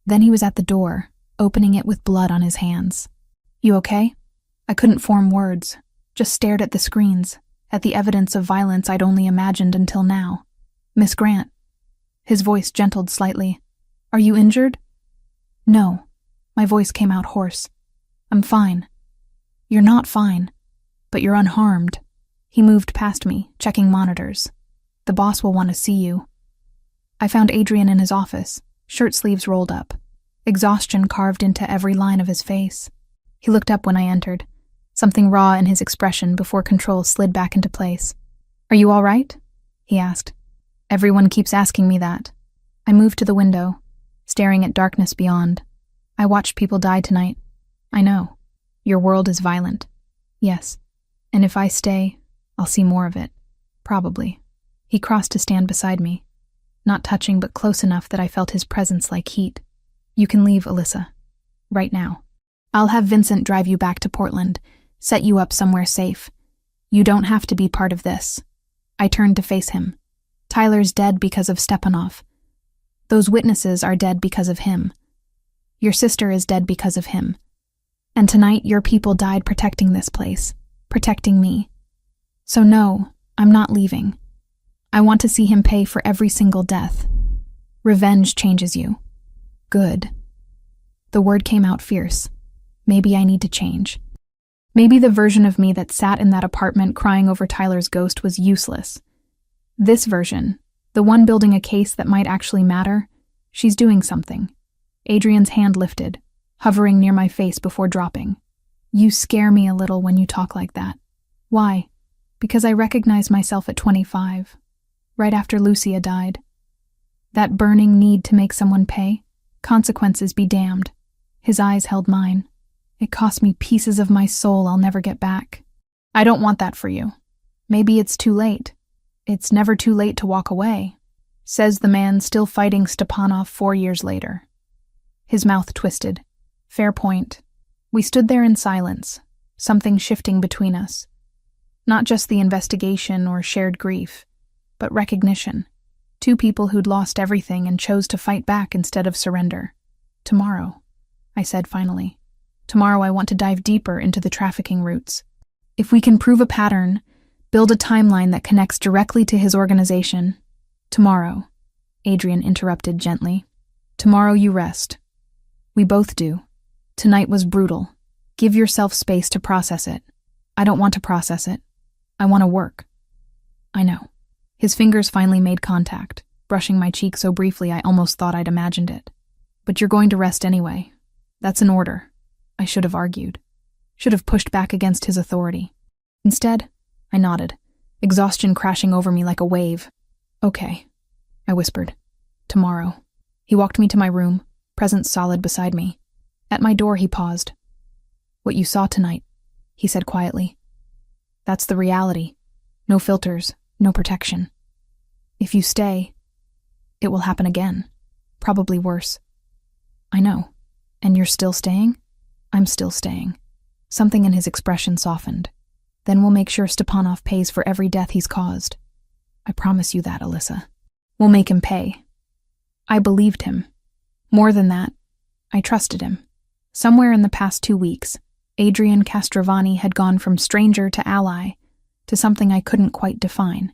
Then he was at the door, opening it with blood on his hands. "You okay?" I couldn't form words, just stared at the screens, at the evidence of violence I'd only imagined until now. "Miss Grant." His voice gentled slightly. "Are you injured?" "No." My voice came out hoarse. "I'm fine." "You're not fine, but you're unharmed." He moved past me, checking monitors. "The boss will want to see you." I found Adrian in his office, shirt sleeves rolled up, exhaustion carved into every line of his face. He looked up when I entered, something raw in his expression before control slid back into place. "Are you all right?" he asked. "Everyone keeps asking me that." I moved to the window, staring at darkness beyond. "I watched people die tonight. I know. Your world is violent." "Yes. And if I stay, I'll see more of it. Probably." He crossed to stand beside me, not touching but close enough that I felt his presence like heat. "You can leave, Alyssa. Right now. I'll have Vincent drive you back to Portland, set you up somewhere safe. You don't have to be part of this." I turned to face him. "Tyler's dead because of Stepanov. Those witnesses are dead because of him. Your sister is dead because of him. And tonight your people died protecting this place, protecting me. So no, I'm not leaving. I want to see him pay for every single death. Revenge changes you. Good." The word came out fierce. Maybe I need to change. Maybe the version of me that sat in that apartment crying over Tyler's ghost was useless. This version, the one building a case that might actually matter, she's doing something. Adrian's hand lifted, hovering near my face before dropping. "You scare me a little when you talk like that." "Why?" "Because I recognize myself at 25, right after Lucia died. That burning need to make someone pay, consequences be damned." His eyes held mine. "It cost me pieces of my soul I'll never get back. I don't want that for you. Maybe it's too late. It's never too late to walk away," says the man still fighting Stepanov 4 years later. His mouth twisted. Fair point. We stood there in silence, something shifting between us. Not just the investigation or shared grief, but recognition. 2 people who'd lost everything and chose to fight back instead of surrender. "Tomorrow," I said finally. "Tomorrow I want to dive deeper into the trafficking routes. If we can prove a pattern, build a timeline that connects directly to his organization. Tomorrow," Adrian interrupted gently. "Tomorrow you rest. We both do. Tonight was brutal. Give yourself space to process it." "I don't want to process it. I want to work." "I know." His fingers finally made contact, brushing my cheek so briefly I almost thought I'd imagined it. "But you're going to rest anyway. That's an order." I should have argued. Should have pushed back against his authority. Instead, I nodded, exhaustion crashing over me like a wave. "Okay," I whispered. "Tomorrow." He walked me to my room, presence solid beside me. At my door he paused. "What you saw tonight," he said quietly. "That's the reality. No filters, no protection. If you stay, it will happen again. Probably worse." "I know. And you're still staying?" "I'm still staying." Something in his expression softened. "Then we'll make sure Stepanov pays for every death he's caused. I promise you that, Alyssa. We'll make him pay." I believed him. More than that, I trusted him. Somewhere in the past 2 weeks, Adrian Castrovani had gone from stranger to ally to something I couldn't quite define.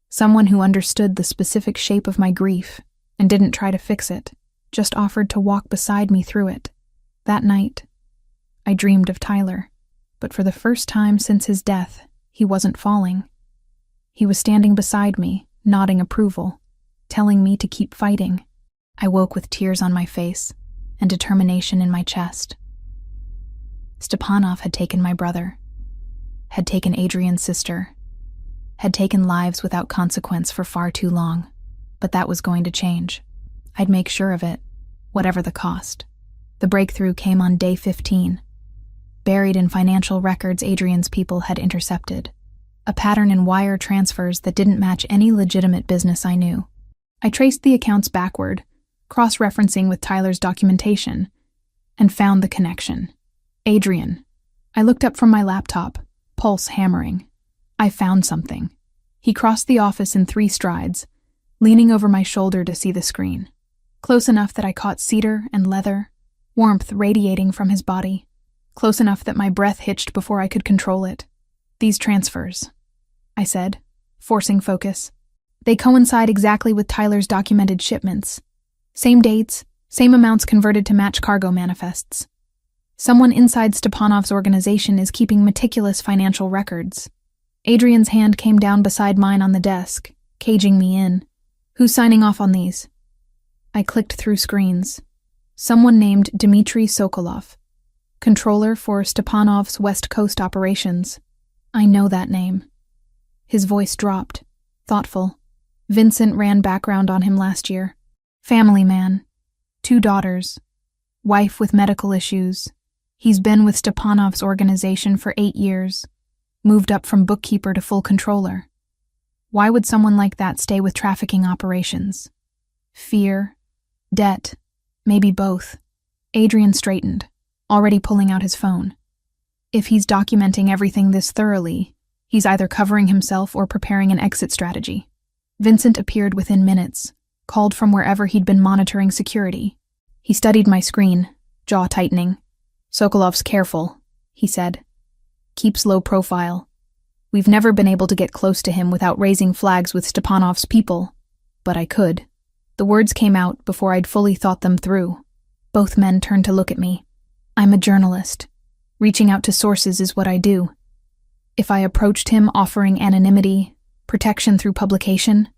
Someone who understood the specific shape of my grief and didn't try to fix it, just offered to walk beside me through it. That night, I dreamed of Tyler, but for the first time since his death, he wasn't falling. He was standing beside me, nodding approval, telling me to keep fighting. I woke with tears on my face and determination in my chest. Stepanov had taken my brother, had taken Adrian's sister, had taken lives without consequence for far too long, but that was going to change. I'd make sure of it, whatever the cost. The breakthrough came on day 15. Buried in financial records Adrian's people had intercepted. A pattern in wire transfers that didn't match any legitimate business I knew. I traced the accounts backward, cross-referencing with Tyler's documentation, and found the connection. Adrian. I looked up from my laptop, pulse hammering. I found something. He crossed the office in 3 strides, leaning over my shoulder to see the screen. Close enough that I caught cedar and leather, warmth radiating from his body. Close enough that my breath hitched before I could control it. These transfers, I said, forcing focus. They coincide exactly with Tyler's documented shipments. Same dates, same amounts converted to match cargo manifests. Someone inside Stepanov's organization is keeping meticulous financial records. Adrian's hand came down beside mine on the desk, caging me in. Who's signing off on these? I clicked through screens. Someone named Dmitry Sokolov, controller for Stepanov's West Coast operations. I know that name. His voice dropped, thoughtful. Vincent ran background on him last year. Family man. 2 daughters. Wife with medical issues. He's been with Stepanov's organization for 8 years. Moved up from bookkeeper to full controller. Why would someone like that stay with trafficking operations? Fear? Debt? Maybe both. Adrian straightened, already pulling out his phone. If he's documenting everything this thoroughly, he's either covering himself or preparing an exit strategy. Vincent appeared within minutes, called from wherever he'd been monitoring security. He studied my screen, jaw tightening. Sokolov's careful, he said. Keeps low profile. We've never been able to get close to him without raising flags with Stepanov's people. But I could. The words came out before I'd fully thought them through. Both men turned to look at me. I'm a journalist. Reaching out to sources is what I do. If I approached him offering anonymity, protection through publication?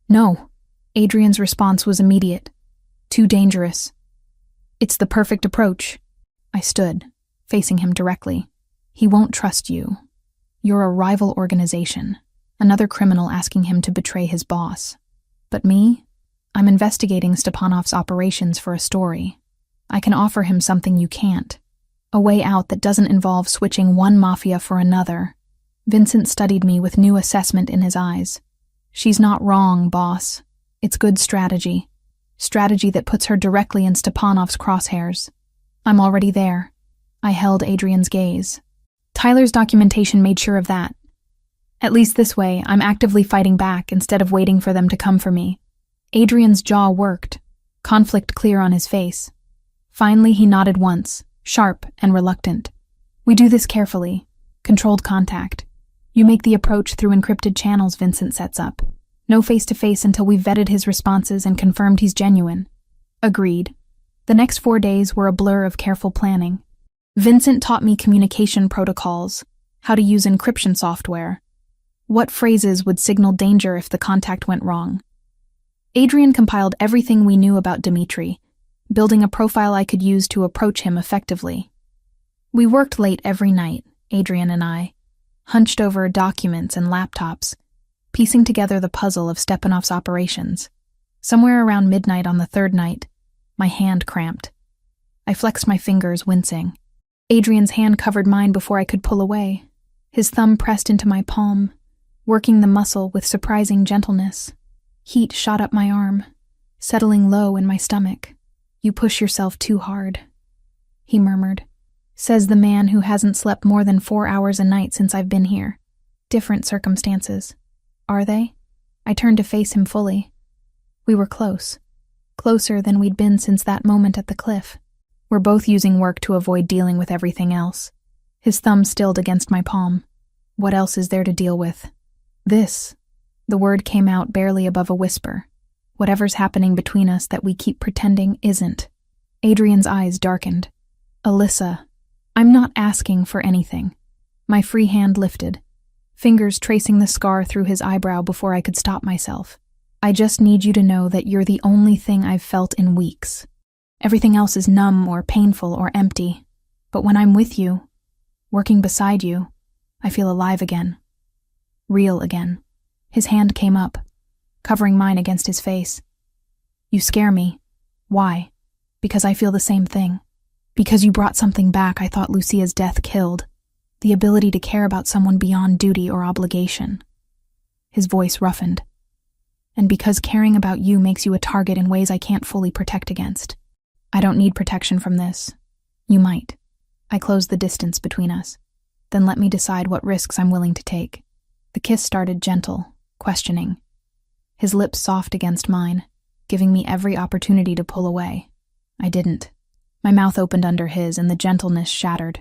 No. Adrian's response was immediate. Too dangerous. It's the perfect approach. I stood, facing him directly. He won't trust you. You're a rival organization, another criminal asking him to betray his boss. But me? I'm investigating Stepanov's operations for a story. I can offer him something you can't. A way out that doesn't involve switching one mafia for another. Vincent studied me with new assessment in his eyes. She's not wrong, boss. It's good strategy. Strategy that puts her directly in Stepanov's crosshairs. I'm already there. I held Adrian's gaze. Tyler's documentation made sure of that. At least this way, I'm actively fighting back instead of waiting for them to come for me. Adrian's jaw worked, conflict clear on his face. Finally, he nodded once, sharp and reluctant. We do this carefully. Controlled contact. You make the approach through encrypted channels Vincent sets up. No face-to-face until we've vetted his responses and confirmed he's genuine. Agreed. The next 4 days were a blur of careful planning. Vincent taught me communication protocols, how to use encryption software, what phrases would signal danger if the contact went wrong. Adrian compiled everything we knew about Dmitry, building a profile I could use to approach him effectively. We worked late every night, Adrian and I, hunched over documents and laptops, piecing together the puzzle of Stepanov's operations. Somewhere around midnight on the 3rd night, my hand cramped. I flexed my fingers, wincing. Adrian's hand covered mine before I could pull away. His thumb pressed into my palm, working the muscle with surprising gentleness. Heat shot up my arm, settling low in my stomach. You push yourself too hard, he murmured. Says the man who hasn't slept more than 4 hours a night since I've been here. Different circumstances. Are they? I turned to face him fully. We were close. Closer than we'd been since that moment at the cliff. We're both using work to avoid dealing with everything else. His thumb stilled against my palm. What else is there to deal with? This. The word came out barely above a whisper. Whatever's happening between us that we keep pretending isn't. Adrian's eyes darkened. Alyssa, I'm not asking for anything. My free hand lifted, fingers tracing the scar through his eyebrow before I could stop myself. I just need you to know that you're the only thing I've felt in weeks. Everything else is numb or painful or empty. But when I'm with you, working beside you, I feel alive again. Real again. His hand came up, covering mine against his face. You scare me. Why? Because I feel the same thing. Because you brought something back I thought Lucia's death killed. The ability to care about someone beyond duty or obligation. His voice roughened. And because caring about you makes you a target in ways I can't fully protect against. I don't need protection from this. You might. I closed the distance between us. Then let me decide what risks I'm willing to take. The kiss started gentle, questioning. His lips soft against mine, giving me every opportunity to pull away. I didn't. My mouth opened under his and the gentleness shattered.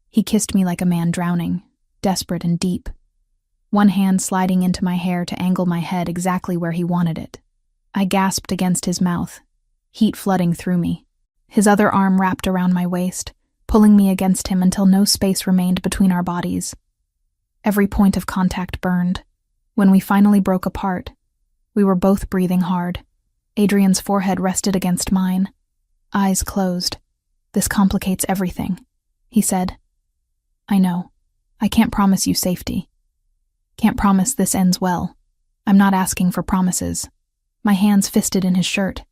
He kissed me like a man drowning, desperate and deep. One hand sliding into my hair to angle my head exactly where he wanted it. I gasped against his mouth, heat flooding through me. His other arm wrapped around my waist, pulling me against him until no space remained between our bodies. Every point of contact burned. When we finally broke apart, we were both breathing hard. Adrian's forehead rested against mine, eyes closed. This complicates everything, he said. I know. I can't promise you safety. Can't promise this ends well. I'm not asking for promises. My hands fisted in his shirt.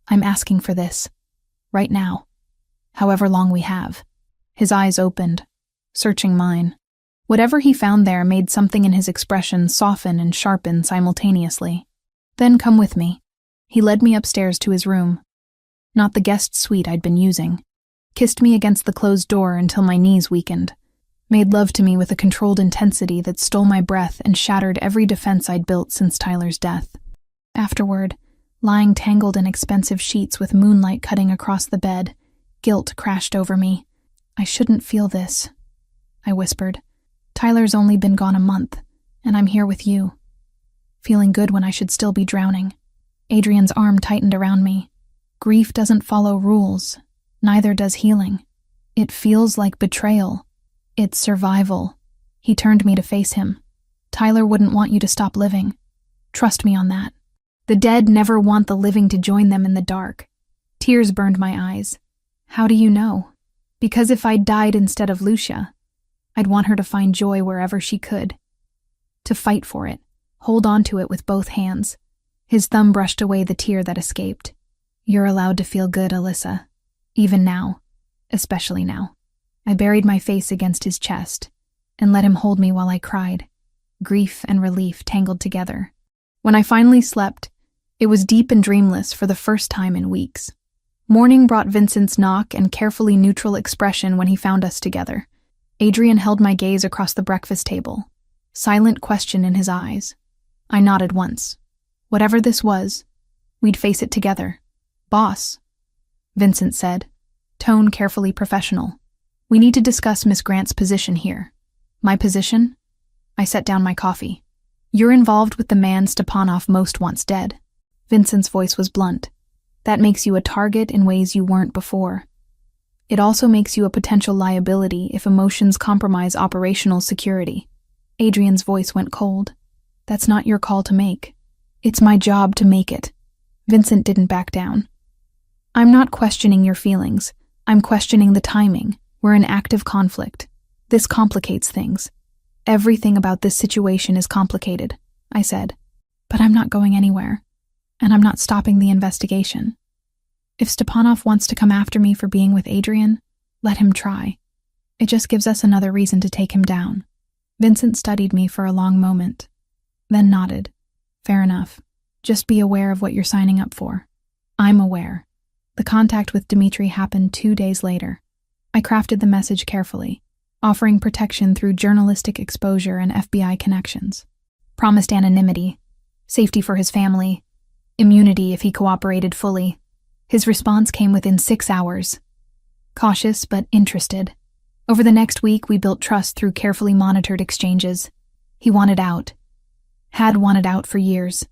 I'm asking for this. Right now. However long we have. His eyes opened, searching mine. Whatever he found there made something in his expression soften and sharpen simultaneously. Then come with me. He led me upstairs to his room. Not the guest suite I'd been using. Kissed me against the closed door until my knees weakened. Made love to me with a controlled intensity that stole my breath and shattered every defense I'd built since Tyler's death. Afterward, lying tangled in expensive sheets with moonlight cutting across the bed, guilt crashed over me. I shouldn't feel this, I whispered. Tyler's only been gone a month, and I'm here with you. Feeling good when I should still be drowning. Adrian's arm tightened around me. Grief doesn't follow rules. Neither does healing. It feels like betrayal. It's survival. He turned me to face him. Tyler wouldn't want you to stop living. Trust me on that. The dead never want the living to join them in the dark. Tears burned my eyes. How do you know? Because if I'd died instead of Lucia, I'd want her to find joy wherever she could. To fight for it, hold on to it with both hands. His thumb brushed away the tear that escaped. You're allowed to feel good, Alyssa. Even now. Especially now. I buried my face against his chest and let him hold me while I cried. Grief and relief tangled together. When I finally slept, it was deep and dreamless for the first time in weeks. Morning brought Vincent's knock and carefully neutral expression when he found us together. Adrian held my gaze across the breakfast table, silent question in his eyes. I nodded once. Whatever this was, we'd face it together. Boss, Vincent said, tone carefully professional. We need to discuss Miss Grant's position here. My position? I set down my coffee. You're involved with the man Stepanov most wants dead. Vincent's voice was blunt. That makes you a target in ways you weren't before. It also makes you a potential liability if emotions compromise operational security. Adrian's voice went cold. That's not your call to make. It's my job to make it. Vincent didn't back down. I'm not questioning your feelings. I'm questioning the timing. We're in active conflict. This complicates things. Everything about this situation is complicated, I said. But I'm not going anywhere. And I'm not stopping the investigation. If Stepanov wants to come after me for being with Adrian, let him try. It just gives us another reason to take him down. Vincent studied me for a long moment, then nodded. Fair enough. Just be aware of what you're signing up for. I'm aware. The contact with Dmitri happened 2 days later. I crafted the message carefully, offering protection through journalistic exposure and FBI connections. Promised anonymity, safety for his family, immunity if he cooperated fully. His response came within 6 hours. cautious but interested. Over the next week, we built trust through carefully monitored exchanges. He wanted out. Had wanted out for years.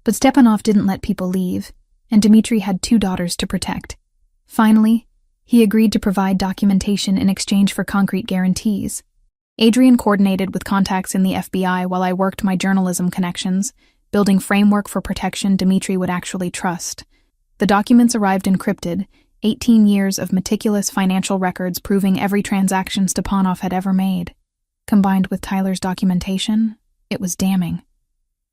But Stepanov didn't let people leave, and Dmitry had 2 daughters to protect. Finally, he agreed to provide documentation in exchange for concrete guarantees. Adrian coordinated with contacts in the FBI while I worked my journalism connections, building framework for protection Dmitry would actually trust. The documents arrived encrypted, 18 years of meticulous financial records proving every transaction Stepanov had ever made. Combined with Tyler's documentation, it was damning.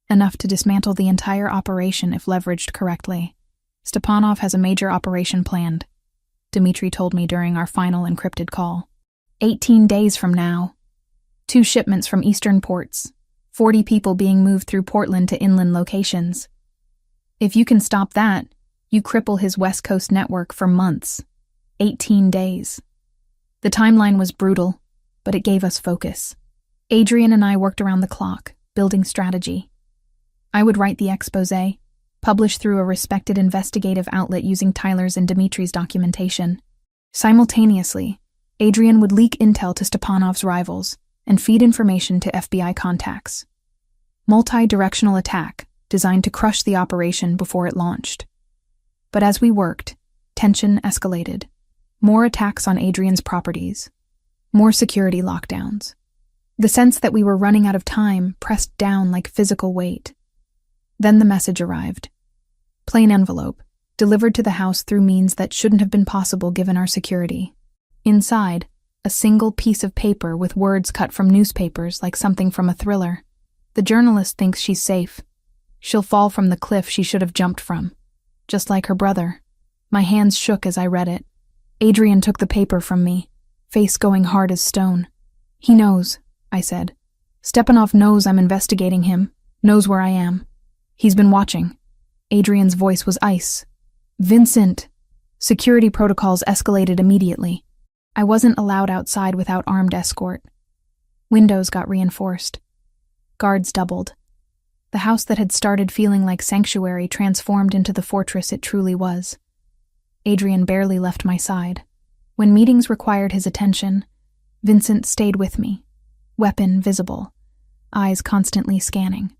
Enough to dismantle the entire operation if leveraged correctly. Stepanov has a major operation planned, Dmitry told me during our final encrypted call. 18 days from now. 2 shipments from eastern ports. 40 people being moved through Portland to inland locations. If you can stop that, you cripple his West Coast network for months. 18 days. The timeline was brutal, but it gave us focus. Adrian and I worked around the clock, building strategy. I would write the expose, publish through a respected investigative outlet using Tyler's and Dmitry's documentation. Simultaneously, Adrian would leak intel to Stepanov's rivals and feed information to FBI contacts. Multi-directional attack designed to crush the operation before it launched. But as we worked, tension escalated. More attacks on Adrian's properties. More security lockdowns. The sense that we were running out of time pressed down like physical weight. Then the message arrived. Plain envelope, delivered to the house through means that shouldn't have been possible given our security. Inside, a single piece of paper with words cut from newspapers like something from a thriller. The journalist thinks she's safe. She'll fall from the cliff she should have jumped from. Just like her brother. My hands shook as I read it. Adrian took the paper from me, face going hard as stone. He knows, I said. Stepanov knows I'm investigating him, knows where I am. He's been watching. Adrian's voice was ice. Vincent! Security protocols escalated immediately. I wasn't allowed outside without armed escort. Windows got reinforced. Guards doubled. The house that had started feeling like sanctuary transformed into the fortress it truly was. Adrian barely left my side. When meetings required his attention, Vincent stayed with me, weapon visible, eyes constantly scanning.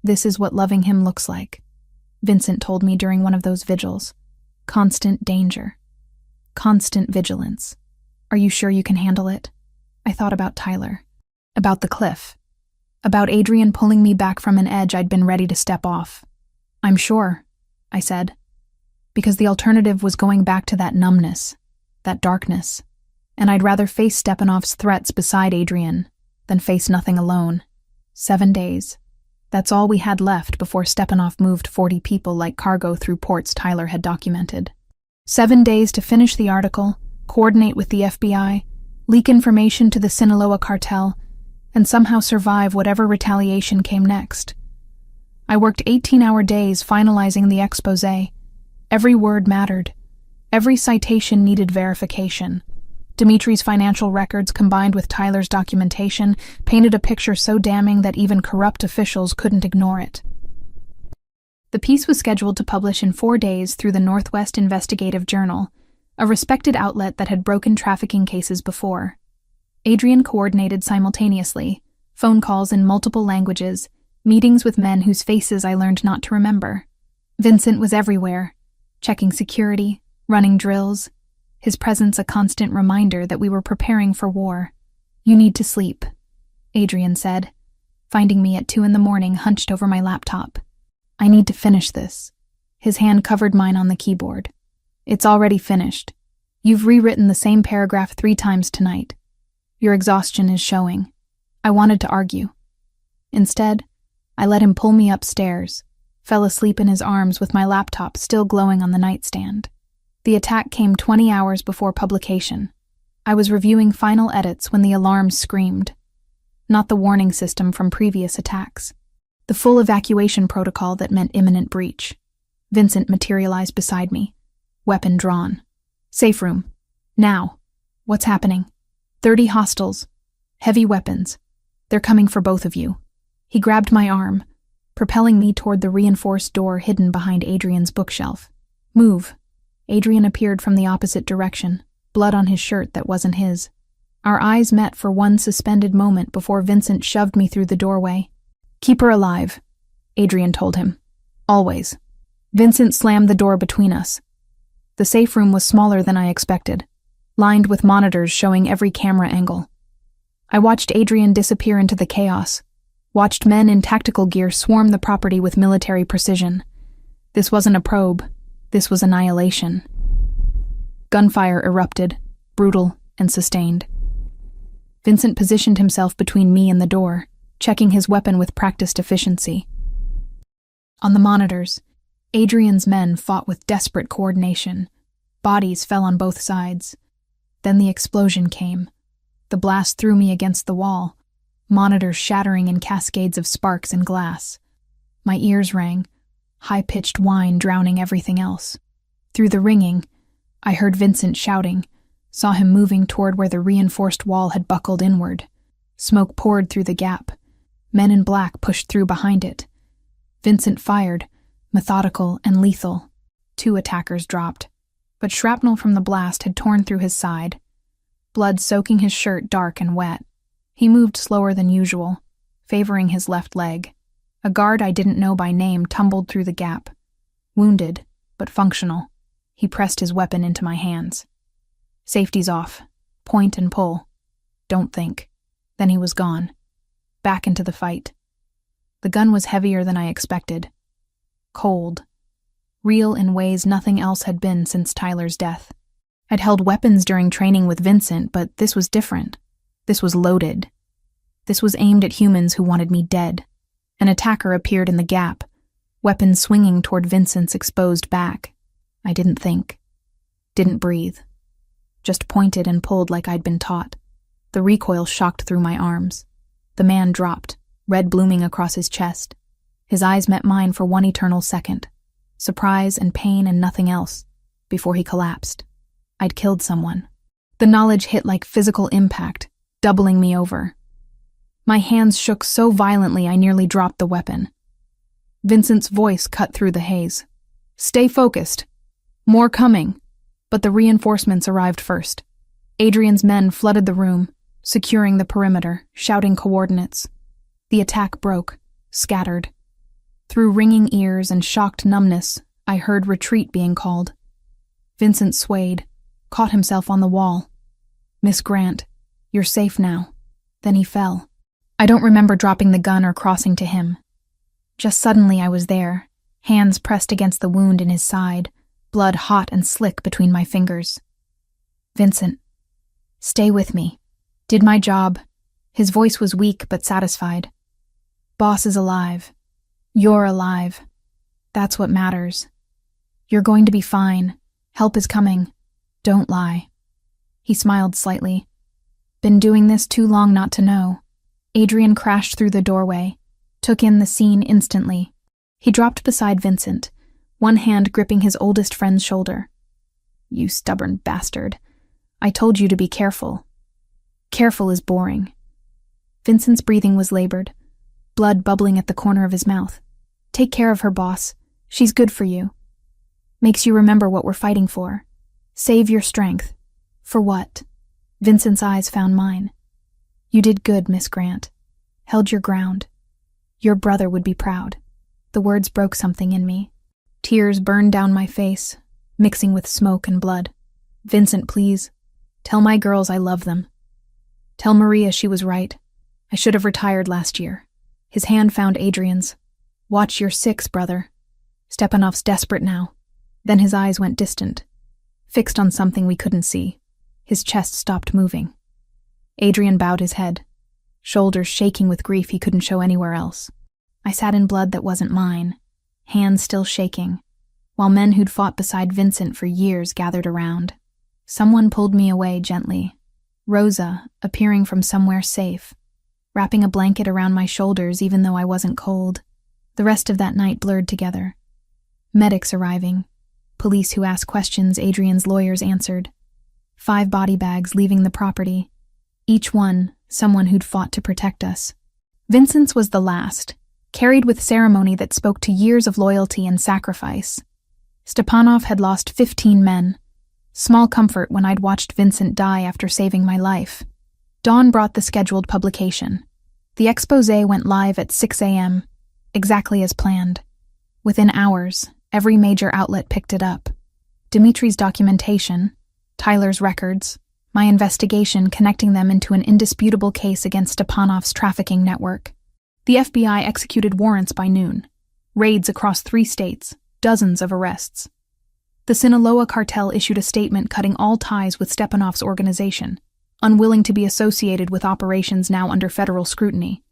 This is what loving him looks like, Vincent told me during one of those vigils. Constant danger. Constant vigilance. Are you sure you can handle it? I thought about Tyler. About the cliff. About Adrian pulling me back from an edge I'd been ready to step off. I'm sure, I said. Because the alternative was going back to that numbness, that darkness. And I'd rather face Stepanov's threats beside Adrian than face nothing alone. 7 days. That's all we had left before Stepanov moved 40 people like cargo through ports Tyler had documented. 7 days to finish the article, coordinate with the FBI, leak information to the Sinaloa cartel, and somehow survive whatever retaliation came next. I worked 18-hour days finalizing the expose. Every word mattered. Every citation needed verification. Dmitry's financial records combined with Tyler's documentation painted a picture so damning that even corrupt officials couldn't ignore it. The piece was scheduled to publish in 4 days through the Northwest Investigative Journal, a respected outlet that had broken trafficking cases before. Adrian coordinated simultaneously, phone calls in multiple languages, meetings with men whose faces I learned not to remember. Vincent was everywhere, checking security, running drills, his presence a constant reminder that we were preparing for war. You need to sleep, Adrian said, finding me at 2 a.m. hunched over my laptop. I need to finish this. His hand covered mine on the keyboard. It's already finished. You've rewritten the same paragraph 3 times tonight. Your exhaustion is showing. I wanted to argue. Instead, I let him pull me upstairs, fell asleep in his arms with my laptop still glowing on the nightstand. The attack came 20 hours before publication. I was reviewing final edits when the alarms screamed. Not the warning system from previous attacks. The full evacuation protocol that meant imminent breach. Vincent materialized beside me, weapon drawn. Safe room. Now. What's happening? 30 hostiles. Heavy weapons. They're coming for both of you. He grabbed my arm, propelling me toward the reinforced door hidden behind Adrian's bookshelf. Move. Adrian appeared from the opposite direction, blood on his shirt that wasn't his. Our eyes met for one suspended moment before Vincent shoved me through the doorway. "Keep her alive," Adrian told him. "Always." Vincent slammed the door between us. The safe room was smaller than I expected, lined with monitors showing every camera angle. I watched Adrian disappear into the chaos, watched men in tactical gear swarm the property with military precision. This wasn't a probe, this was annihilation. Gunfire erupted, brutal and sustained. Vincent positioned himself between me and the door, checking his weapon with practiced efficiency. On the monitors, Adrian's men fought with desperate coordination. Bodies fell on both sides. Then the explosion came. The blast threw me against the wall, monitors shattering in cascades of sparks and glass. My ears rang, high-pitched whine drowning everything else. Through the ringing, I heard Vincent shouting, saw him moving toward where the reinforced wall had buckled inward. Smoke poured through the gap. Men in black pushed through behind it. Vincent fired, methodical and lethal. 2 attackers dropped, but shrapnel from the blast had torn through his side, blood soaking his shirt dark and wet. He moved slower than usual, favoring his left leg. A guard I didn't know by name tumbled through the gap. Wounded, but functional, he pressed his weapon into my hands. "Safety's off. Point and pull. Don't think." Then he was gone. Back into the fight. The gun was heavier than I expected. Cold. Real in ways nothing else had been since Tyler's death. I'd held weapons during training with Vincent, but this was different. This was loaded. This was aimed at humans who wanted me dead. An attacker appeared in the gap, weapon swinging toward Vincent's exposed back. I didn't think. Didn't breathe. Just pointed and pulled like I'd been taught. The recoil shocked through my arms. The man dropped, red blooming across his chest. His eyes met mine for one eternal second. Surprise and pain and nothing else, before he collapsed. I'd killed someone. The knowledge hit like physical impact, doubling me over. My hands shook so violently I nearly dropped the weapon. Vincent's voice cut through the haze. "Stay focused. More coming." But the reinforcements arrived first. Adrian's men flooded the room, securing the perimeter, shouting coordinates. The attack broke, scattered. Through ringing ears and shocked numbness, I heard retreat being called. Vincent swayed, caught himself on the wall. "Miss Grant, you're safe now." Then he fell. I don't remember dropping the gun or crossing to him. Just suddenly I was there, hands pressed against the wound in his side, blood hot and slick between my fingers. "Vincent, stay with me. Did my job." His voice was weak but satisfied. "Boss is alive. You're alive. That's what matters. You're going to be fine. Help is coming. Don't lie." He smiled slightly. "Been doing this too long not to know." Adrian crashed through the doorway, took in the scene instantly. He dropped beside Vincent, one hand gripping his oldest friend's shoulder. "You stubborn bastard. I told you to be careful." "Careful is boring." Vincent's breathing was labored, blood bubbling at the corner of his mouth. "Take care of her, boss. She's good for you. Makes you remember what we're fighting for. Save your strength." "For what?" Vincent's eyes found mine. "You did good, Miss Grant. Held your ground. Your brother would be proud." The words broke something in me. Tears burned down my face, mixing with smoke and blood. "Vincent, please. Tell my girls I love them. Tell Maria she was right. I should have retired last year." His hand found Adrian's. "Watch your six, brother. Stepanov's desperate now." Then his eyes went distant, fixed on something we couldn't see. His chest stopped moving. Adrian bowed his head, shoulders shaking with grief he couldn't show anywhere else. I sat in blood that wasn't mine, hands still shaking, while men who'd fought beside Vincent for years gathered around. Someone pulled me away gently. Rosa, appearing from somewhere safe, wrapping a blanket around my shoulders even though I wasn't cold. The rest of that night blurred together. Medics arriving, police who asked questions Adrian's lawyers answered. 5 body bags leaving the property, each one someone who'd fought to protect us. Vincent's was the last, carried with ceremony that spoke to years of loyalty and sacrifice. Stepanov had lost 15 men, Small comfort when I'd watched Vincent die after saving my life. Dawn brought the scheduled publication. The expose went live at 6 a.m., exactly as planned. Within hours, every major outlet picked it up. Dimitri's documentation, Tyler's records, my investigation connecting them into an indisputable case against Stepanov's trafficking network. The FBI executed warrants by noon. Raids across 3 states, dozens of arrests. The Sinaloa cartel issued a statement cutting all ties with Stepanov's organization, unwilling to be associated with operations now under federal scrutiny.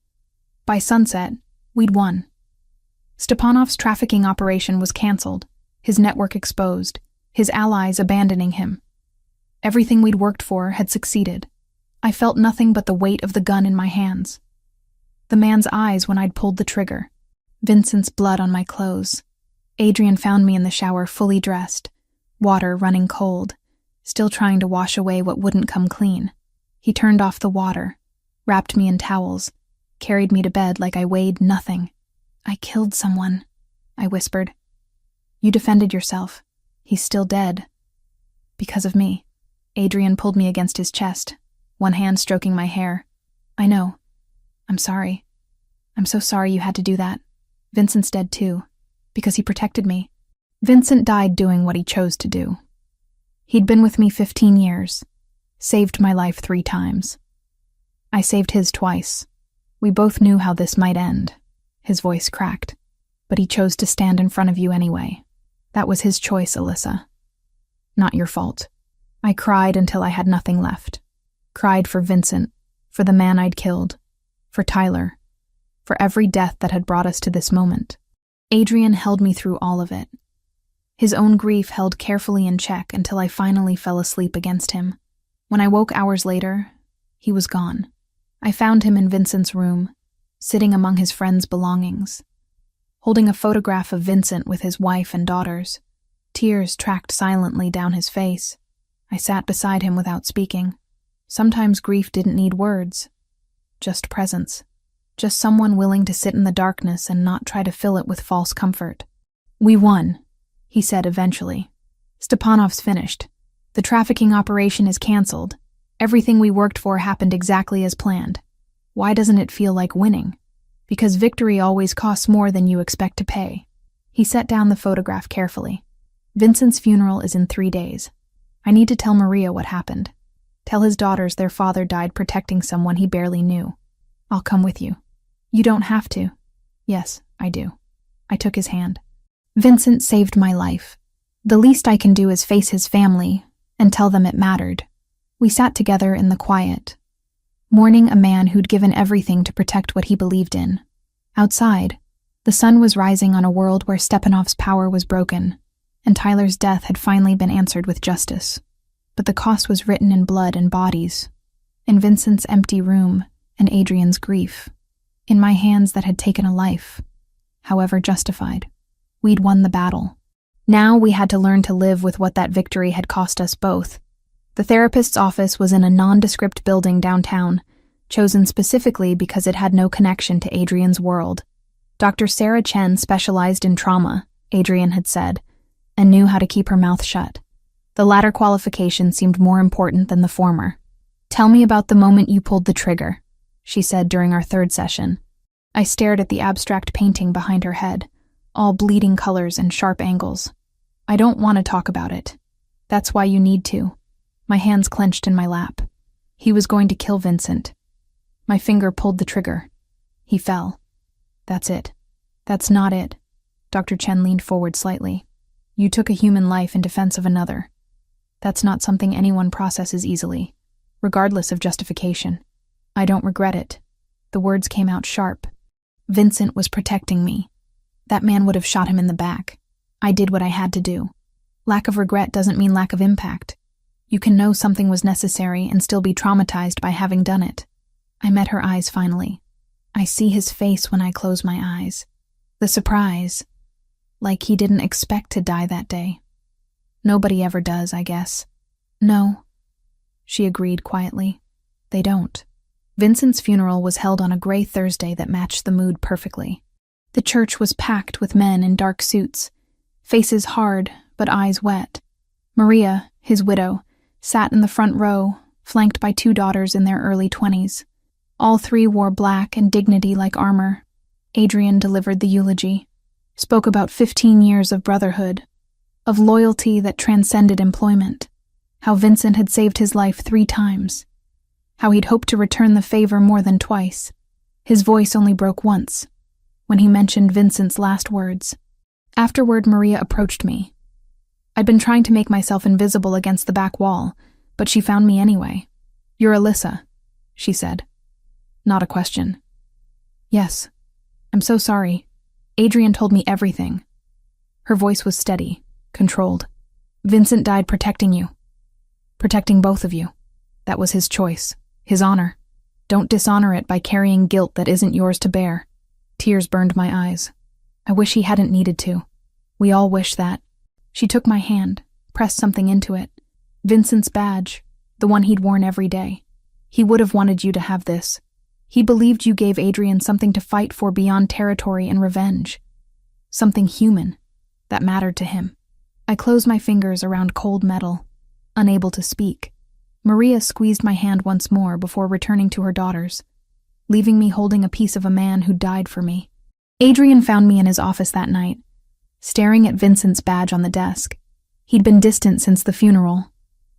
By sunset, we'd won. Stepanov's trafficking operation was canceled, his network exposed, his allies abandoning him. Everything we'd worked for had succeeded. I felt nothing but the weight of the gun in my hands. The man's eyes when I'd pulled the trigger. Vincent's blood on my clothes. Adrian found me in the shower fully dressed, water running cold, still trying to wash away what wouldn't come clean. He turned off the water, wrapped me in towels, carried me to bed like I weighed nothing. "I killed someone," I whispered. "You defended yourself. He's still dead. Because of me." Adrian pulled me against his chest, one hand stroking my hair. "I know. I'm sorry. I'm so sorry you had to do that. Vincent's dead too, because he protected me." Vincent died doing what he chose to do. He'd been with me 15 years, saved my life 3 times. I saved his twice. We both knew how this might end. His voice cracked. But he chose to stand in front of you anyway. That was his choice, Alyssa. Not your fault. I cried until I had nothing left. Cried for Vincent, for the man I'd killed, for Tyler, for every death that had brought us to this moment. Adrian held me through all of it. His own grief held carefully in check until I finally fell asleep against him. When I woke hours later, he was gone. I found him in Vincent's room, sitting among his friends' belongings, holding a photograph of Vincent with his wife and daughters. Tears tracked silently down his face. I sat beside him without speaking. Sometimes grief didn't need words, just presence. Just someone willing to sit in the darkness and not try to fill it with false comfort. "We won," he said eventually. "Stepanov's finished. The trafficking operation is canceled. Everything we worked for happened exactly as planned. Why doesn't it feel like winning? Because victory always costs more than you expect to pay." He set down the photograph carefully. "Vincent's funeral is in 3 days. I need to tell Maria what happened. Tell his daughters their father died protecting someone he barely knew. I'll come with you." "You don't have to." "Yes, I do." I took his hand. "Vincent saved my life. The least I can do is face his family and tell them it mattered." We sat together in the quiet, mourning a man who'd given everything to protect what he believed in. Outside, the sun was rising on a world where Stepanov's power was broken, and Tyler's death had finally been answered with justice. But the cost was written in blood and bodies, in Vincent's empty room and Adrian's grief, in my hands that had taken a life, however justified. We'd won the battle. Now we had to learn to live with what that victory had cost us both. The therapist's office was in a nondescript building downtown, chosen specifically because it had no connection to Adrian's world. Dr. Sarah Chen specialized in trauma, Adrian had said, and knew how to keep her mouth shut. The latter qualification seemed more important than the former. "Tell me about the moment you pulled the trigger," she said during our 3rd session. I stared at the abstract painting behind her head, all bleeding colors and sharp angles. "I don't want to talk about it. That's why you need to." My hands clenched in my lap. He was going to kill Vincent. My finger pulled the trigger. He fell. "That's it." "That's not it." Dr. Chen leaned forward slightly. "You took a human life in defense of another. That's not something anyone processes easily, regardless of justification. I don't regret it." The words came out sharp. Vincent was protecting me. That man would have shot him in the back. I did what I had to do. Lack of regret doesn't mean lack of impact. You can know something was necessary and still be traumatized by having done it. I met her eyes finally. I see his face when I close my eyes. The surprise. Like he didn't expect to die that day. Nobody ever does, I guess. "No," she agreed quietly. "They don't." Vincent's funeral was held on a gray Thursday that matched the mood perfectly. The church was packed with men in dark suits, faces hard but eyes wet. Maria, His widow, sat in the front row, flanked by 2 daughters in their early 20s. All 3 wore black and dignity like armor. Adrian delivered the eulogy, spoke about 15 years of brotherhood, of loyalty that transcended employment, how Vincent had saved his life 3 times, how he'd hoped to return the favor more than twice. His voice only broke once, when he mentioned Vincent's last words. Afterward, Maria approached me. I'd been trying to make myself invisible against the back wall, but she found me anyway. "You're Alyssa," she said. Not a question. "Yes. I'm so sorry. Adrian told me everything." Her voice was steady, controlled. "Vincent died protecting you. Protecting both of you. That was his choice, his honor. Don't dishonor it by carrying guilt that isn't yours to bear." Tears burned my eyes. I wish he hadn't needed to. We all wish that. She took my hand, pressed something into it. Vincent's badge, the one he'd worn every day. He would have wanted you to have this. He believed you gave Adrian something to fight for beyond territory and revenge. Something human that mattered to him. I closed my fingers around cold metal, unable to speak. Maria squeezed my hand once more before returning to her daughters, leaving me holding a piece of a man who died for me. Adrian found me in his office that night, staring at Vincent's badge on the desk. He'd been distant since the funeral,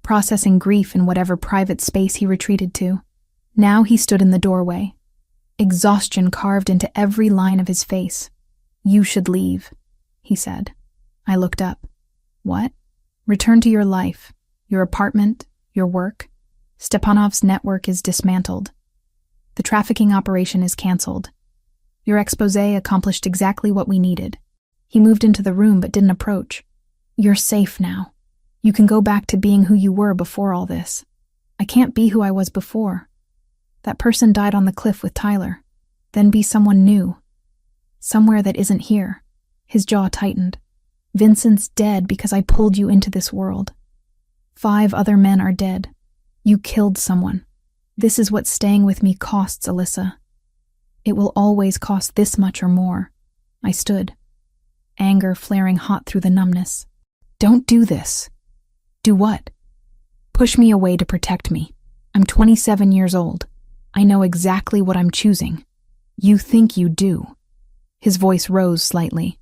processing grief in whatever private space he retreated to. Now he stood in the doorway, exhaustion carved into every line of his face. "You should leave," he said. I looked up. "What?" "Return to your life, your apartment, your work. Stepanov's network is dismantled. The trafficking operation is canceled. Your exposé accomplished exactly what we needed." He moved into the room but didn't approach. "You're safe now. You can go back to being who you were before all this." "I can't be who I was before. That person died on the cliff with Tyler. Then be someone new. Somewhere that isn't here." His jaw tightened. "Vincent's dead because I pulled you into this world. 5 other men are dead. You killed someone. This is what staying with me costs, Alyssa. It will always cost this much or more." I stood, anger flaring hot through the numbness. "Don't do this." "Do what?" "Push me away to protect me. I'm 27 years old. I know exactly what I'm choosing. You think you do." His voice rose slightly.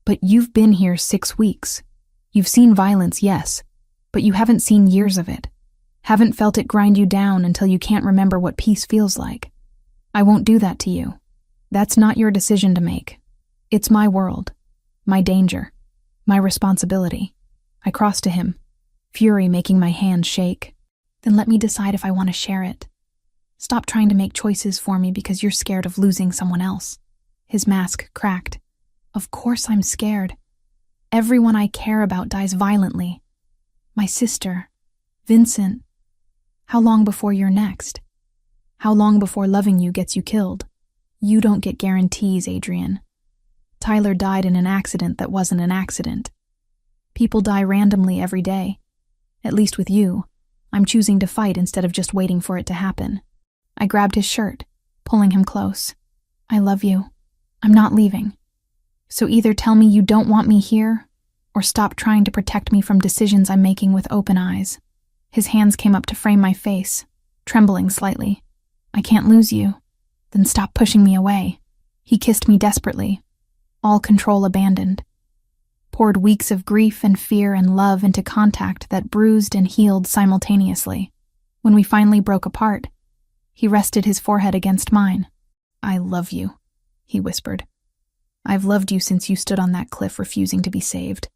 "But you've been here 6 weeks. You've seen violence, yes, but you haven't seen years of it. Haven't felt it grind you down until you can't remember what peace feels like. I won't do that to you. That's not your decision to make. It's my world, my danger, my responsibility." I crossed to him, fury making my hands shake. "Then let me decide if I want to share it. Stop trying to make choices for me because you're scared of losing someone else." His mask cracked. "Of course I'm scared. Everyone I care about dies violently. My sister, Vincent. How long before you're next? How long before loving you gets you killed? You don't get guarantees, Adrian. Tyler died in an accident that wasn't an accident. People die randomly every day. At least with you, I'm choosing to fight instead of just waiting for it to happen." I grabbed his shirt, pulling him close. "I love you. I'm not leaving. So either tell me you don't want me here, or stop trying to protect me from decisions I'm making with open eyes." His hands came up to frame my face, trembling slightly. "I can't lose you. Then stop pushing me away." He kissed me desperately, all control abandoned. Poured weeks of grief and fear and love into contact that bruised and healed simultaneously. When we finally broke apart, he rested his forehead against mine. "I love you," he whispered. "I've loved you since you stood on that cliff refusing to be saved.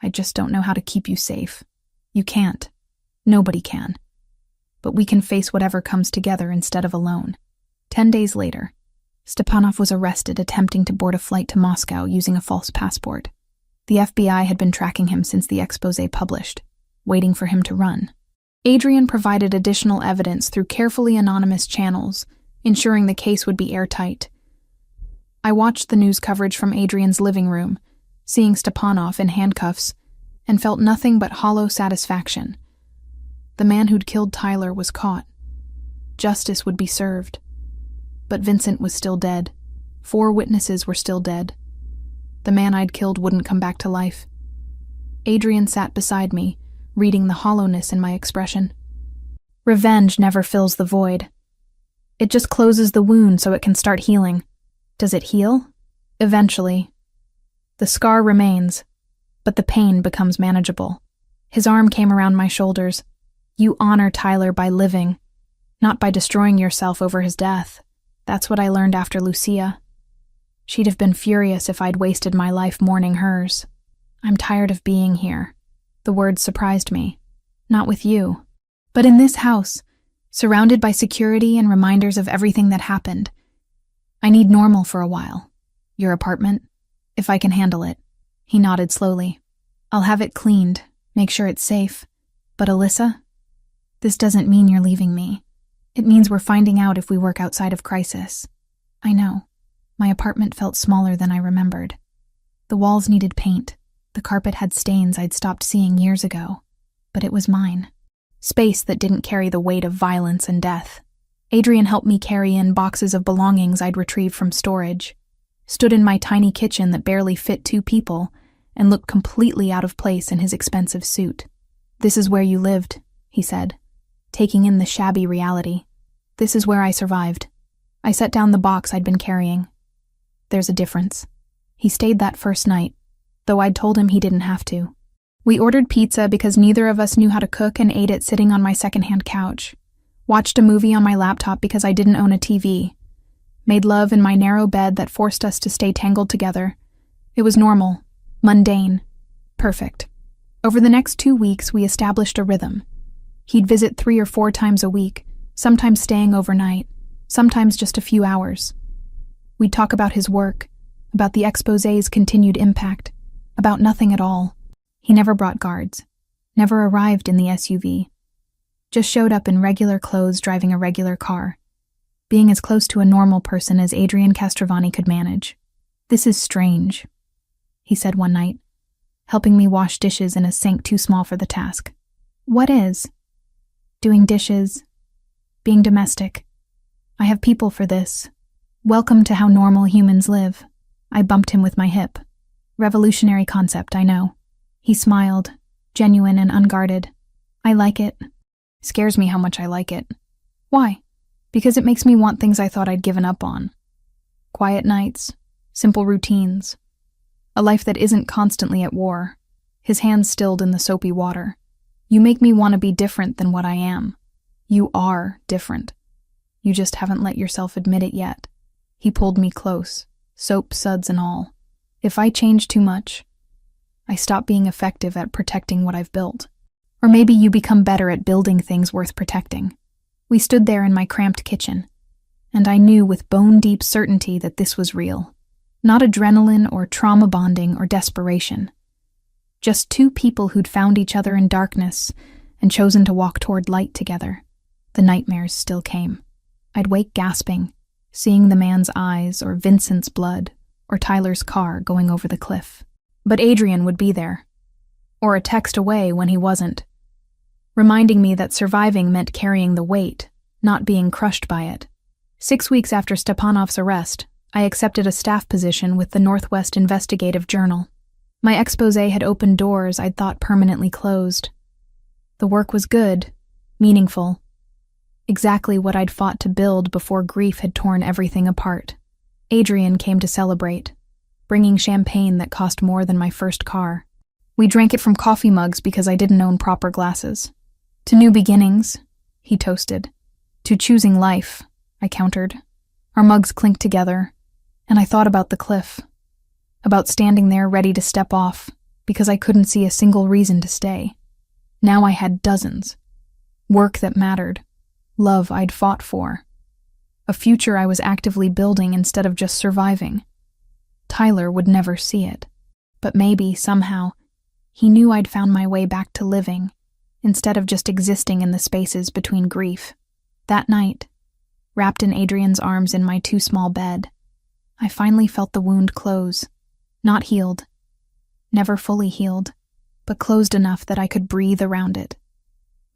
I just don't know how to keep you safe. You can't. Nobody can. But we can face whatever comes together instead of alone." 10 days later, Stepanov was arrested attempting to board a flight to Moscow using a false passport. The FBI had been tracking him since the exposé published, waiting for him to run. Adrian provided additional evidence through carefully anonymous channels, ensuring the case would be airtight. I watched the news coverage from Adrian's living room, seeing Stepanov in handcuffs, and felt nothing but hollow satisfaction. The man who'd killed Tyler was caught. Justice would be served. But Vincent was still dead. 4 witnesses were still dead. The man I'd killed wouldn't come back to life. Adrian sat beside me, reading the hollowness in my expression. Revenge never fills the void. It just closes the wound so it can start healing. Does it heal? Eventually. The scar remains, but the pain becomes manageable. His arm came around my shoulders. You honor Tyler by living, not by destroying yourself over his death. That's what I learned after Lucia. She'd have been furious if I'd wasted my life mourning hers. I'm tired of being here. The words surprised me. Not with you, but in this house, surrounded by security and reminders of everything that happened. I need normal for a while. Your apartment? If I can handle it. He nodded slowly. I'll have it cleaned, make sure it's safe. But Alyssa? This doesn't mean you're leaving me. It means we're finding out if we work outside of crisis. I know. My apartment felt smaller than I remembered. The walls needed paint. The carpet had stains I'd stopped seeing years ago. But it was mine. Space that didn't carry the weight of violence and death. Adrian helped me carry in boxes of belongings I'd retrieved from storage. Stood in my tiny kitchen that barely fit 2 people and looked completely out of place in his expensive suit. This is where you lived, he said, taking in the shabby reality. This is where I survived. I set down the box I'd been carrying. There's a difference. He stayed that first night, though I'd told him he didn't have to. We ordered pizza because neither of us knew how to cook and ate it sitting on my secondhand couch. Watched a movie on my laptop because I didn't own a TV. Made love in my narrow bed that forced us to stay tangled together. It was normal, mundane, perfect. Over the next 2 weeks, we established a rhythm. He'd visit 3 or 4 times a week, sometimes staying overnight, sometimes just a few hours. We'd talk about his work, about the exposé's continued impact, about nothing at all. He never brought guards, never arrived in the SUV, just showed up in regular clothes driving a regular car, being as close to a normal person as Adrian Castrovani could manage. This is strange, he said one night, helping me wash dishes in a sink too small for the task. What is? Doing dishes, being domestic. I have people for this. Welcome to how normal humans live. I bumped him with my hip. Revolutionary concept, I know. He smiled, genuine and unguarded. I like it. Scares me how much I like it. Why? Because it makes me want things I thought I'd given up on. Quiet nights, simple routines. A life that isn't constantly at war. His hands stilled in the soapy water. You make me want to be different than what I am. You are different. You just haven't let yourself admit it yet. He pulled me close, soap suds and all. If I change too much, I stop being effective at protecting what I've built. Or maybe you become better at building things worth protecting. We stood there in my cramped kitchen, and I knew with bone-deep certainty that this was real. Not adrenaline or trauma bonding or desperation. Just 2 people who'd found each other in darkness and chosen to walk toward light together. The nightmares still came. I'd wake gasping, seeing the man's eyes or Vincent's blood or Tyler's car going over the cliff. But Adrian would be there, or a text away when he wasn't, reminding me that surviving meant carrying the weight, not being crushed by it. 6 weeks after Stepanov's arrest, I accepted a staff position with the Northwest Investigative Journal. My exposé had opened doors I'd thought permanently closed. The work was good, meaningful, exactly what I'd fought to build before grief had torn everything apart. Adrian came to celebrate, bringing champagne that cost more than my first car. We drank it from coffee mugs because I didn't own proper glasses. To new beginnings, he toasted. To choosing life, I countered. Our mugs clinked together, and I thought about the cliff. About standing there ready to step off because I couldn't see a single reason to stay. Now I had dozens. Work that mattered. Love I'd fought for. A future I was actively building instead of just surviving. Tyler would never see it. But maybe, somehow, he knew I'd found my way back to living, instead of just existing in the spaces between grief. That night, wrapped in Adrian's arms in my too small bed, I finally felt the wound close. Not healed. Never fully healed, but closed enough that I could breathe around it.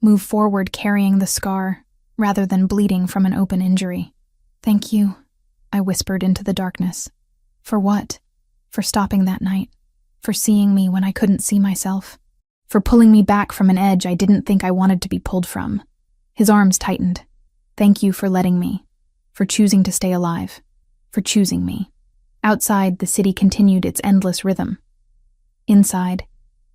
Move forward carrying the scar, rather than bleeding from an open injury. Thank you, I whispered into the darkness. For what? For stopping that night. For seeing me when I couldn't see myself. for pulling me back from an edge I didn't think I wanted to be pulled from. His arms tightened. Thank you for letting me, for choosing to stay alive, for choosing me. Outside, the city continued its endless rhythm. Inside,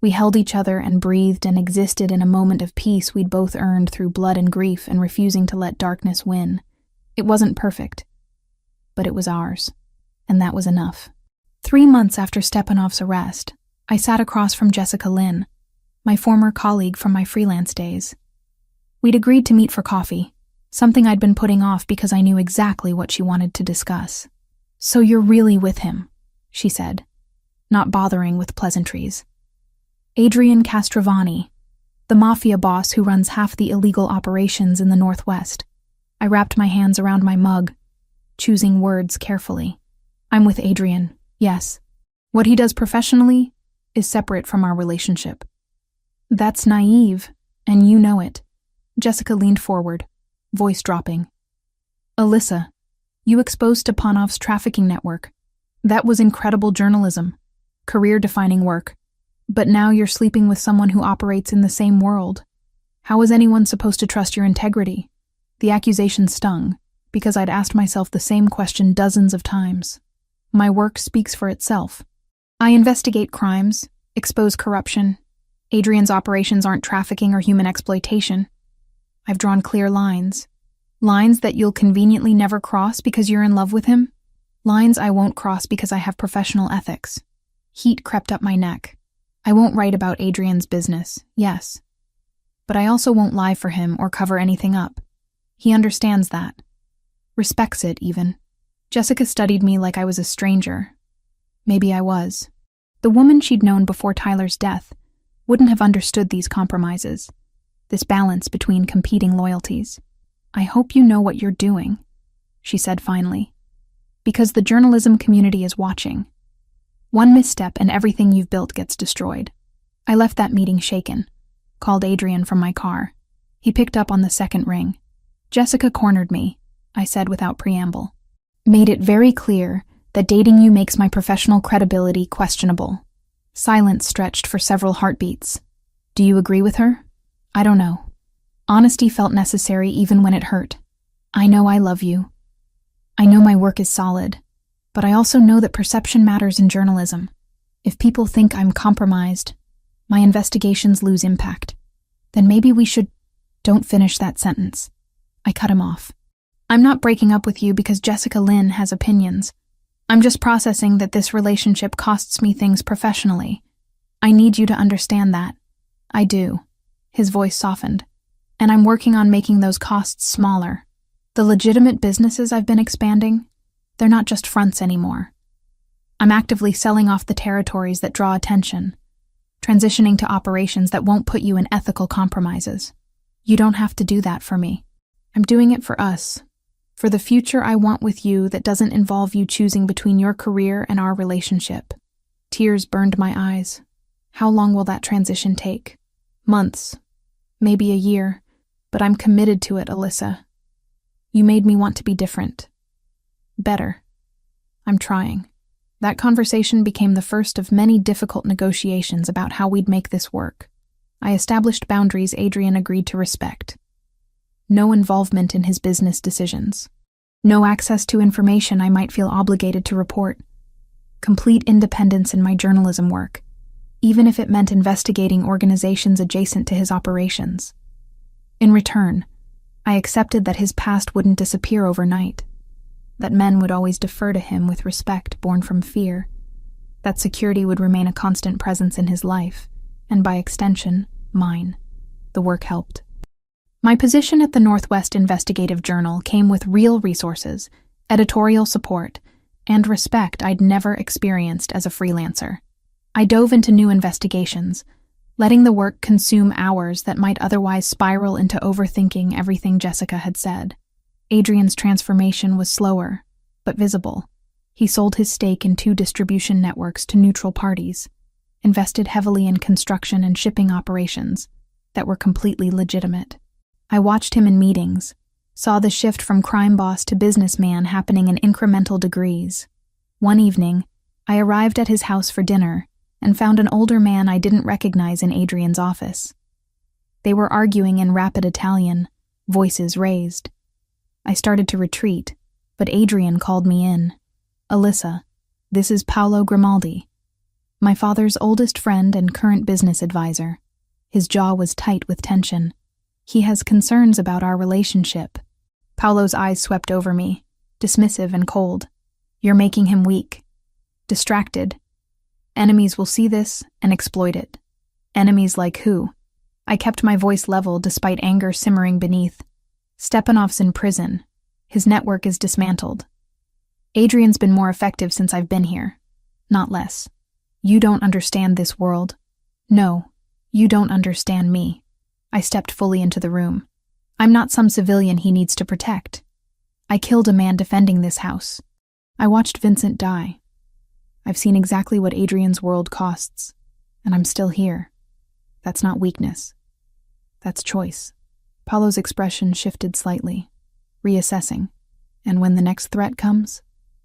we held each other and breathed and existed in a moment of peace we'd both earned through blood and grief and refusing to let darkness win. It wasn't perfect, but it was ours, and that was enough. 3 months after Stepanov's arrest, I sat across from Jessica Lynn, my former colleague from my freelance days. We'd agreed to meet for coffee, something I'd been putting off because I knew exactly what she wanted to discuss. "So you're really with him," she said, not bothering with pleasantries. "Adrian Castrovani, the Mafia boss who runs half the illegal operations in the Northwest." I wrapped my hands around my mug, choosing words carefully. "I'm with Adrian, yes. What he does professionally is separate from our relationship." "That's naive, and you know it." Jessica leaned forward, voice dropping. "Alyssa, you exposed Stepanov's trafficking network. That was incredible journalism, career-defining work. But now you're sleeping with someone who operates in the same world. How is anyone supposed to trust your integrity?" The accusation stung, because I'd asked myself the same question dozens of times. My work speaks for itself. I investigate crimes, expose corruption. Adrian's operations aren't trafficking or human exploitation. I've drawn clear lines. Lines that you'll conveniently never cross because you're in love with him. Lines I won't cross because I have professional ethics. Heat crept up my neck. I won't write about Adrian's business, yes. But I also won't lie for him or cover anything up. He understands that. Respects it, even. Jessica studied me like I was a stranger. Maybe I was. The woman she'd known before Tyler's death wouldn't have understood these compromises, this balance between competing loyalties. "I hope you know what you're doing," she said finally, "because the journalism community is watching. One misstep and everything you've built gets destroyed." I left that meeting shaken, called Adrian from my car. He picked up on the second ring. "Jessica cornered me," I said without preamble. "Made it very clear that dating you makes my professional credibility questionable." Silence stretched for several heartbeats. "Do you agree with her?" "I don't know." Honesty felt necessary even when it hurt. "I know I love you. I know my work is solid. But I also know that perception matters in journalism. If people think I'm compromised, my investigations lose impact. Then maybe we should—" "Don't finish that sentence." I cut him off. "I'm not breaking up with you because Jessica Lynn has opinions. I'm just processing that this relationship costs me things professionally. I need you to understand that." "I do." His voice softened. "And I'm working on making those costs smaller. The legitimate businesses I've been expanding, they're not just fronts anymore. I'm actively selling off the territories that draw attention, transitioning to operations that won't put you in ethical compromises. You don't have to do that for me. I'm doing it for us, for the future I want with you that doesn't involve you choosing between your career and our relationship." Tears burned my eyes. How long will that transition take? Months, maybe a year, but I'm committed to it, Alyssa. You made me want to be different. Better. I'm trying. That conversation became the first of many difficult negotiations about how we'd make this work. I established boundaries Adrian agreed to respect. No involvement in his business decisions. No access to information I might feel obligated to report. Complete independence in my journalism work, even if it meant investigating organizations adjacent to his operations. In return, I accepted that his past wouldn't disappear overnight, that men would always defer to him with respect born from fear, that security would remain a constant presence in his life, and by extension, mine. The work helped. My position at the Northwest Investigative Journal came with real resources, editorial support, and respect I'd never experienced as a freelancer. I dove into new investigations, letting the work consume hours that might otherwise spiral into overthinking everything Jessica had said. Adrian's transformation was slower, but visible. He sold his stake in 2 distribution networks to neutral parties, invested heavily in construction and shipping operations that were completely legitimate. I watched him in meetings, saw the shift from crime boss to businessman happening in incremental degrees. One evening, I arrived at his house for dinner and found an older man I didn't recognize in Adrian's office. They were arguing in rapid Italian, voices raised. I started to retreat, but Adrian called me in. "Alyssa, this is Paolo Grimaldi, my father's oldest friend and current business advisor." His jaw was tight with tension. "He has concerns about our relationship." Paolo's eyes swept over me, dismissive and cold. "You're making him weak, distracted. Enemies will see this and exploit it." "Enemies like who?" I kept my voice level despite anger simmering beneath. "Stepanov's in prison. His network is dismantled. Adrian's been more effective since I've been here, not less. You don't understand this world. No, you don't understand me." I stepped fully into the room. "I'm not some civilian he needs to protect. I killed a man defending this house. I watched Vincent die. I've seen exactly what Adrian's world costs, and I'm still here. That's not weakness. That's choice." Paolo's expression shifted slightly, reassessing. "And when the next threat comes,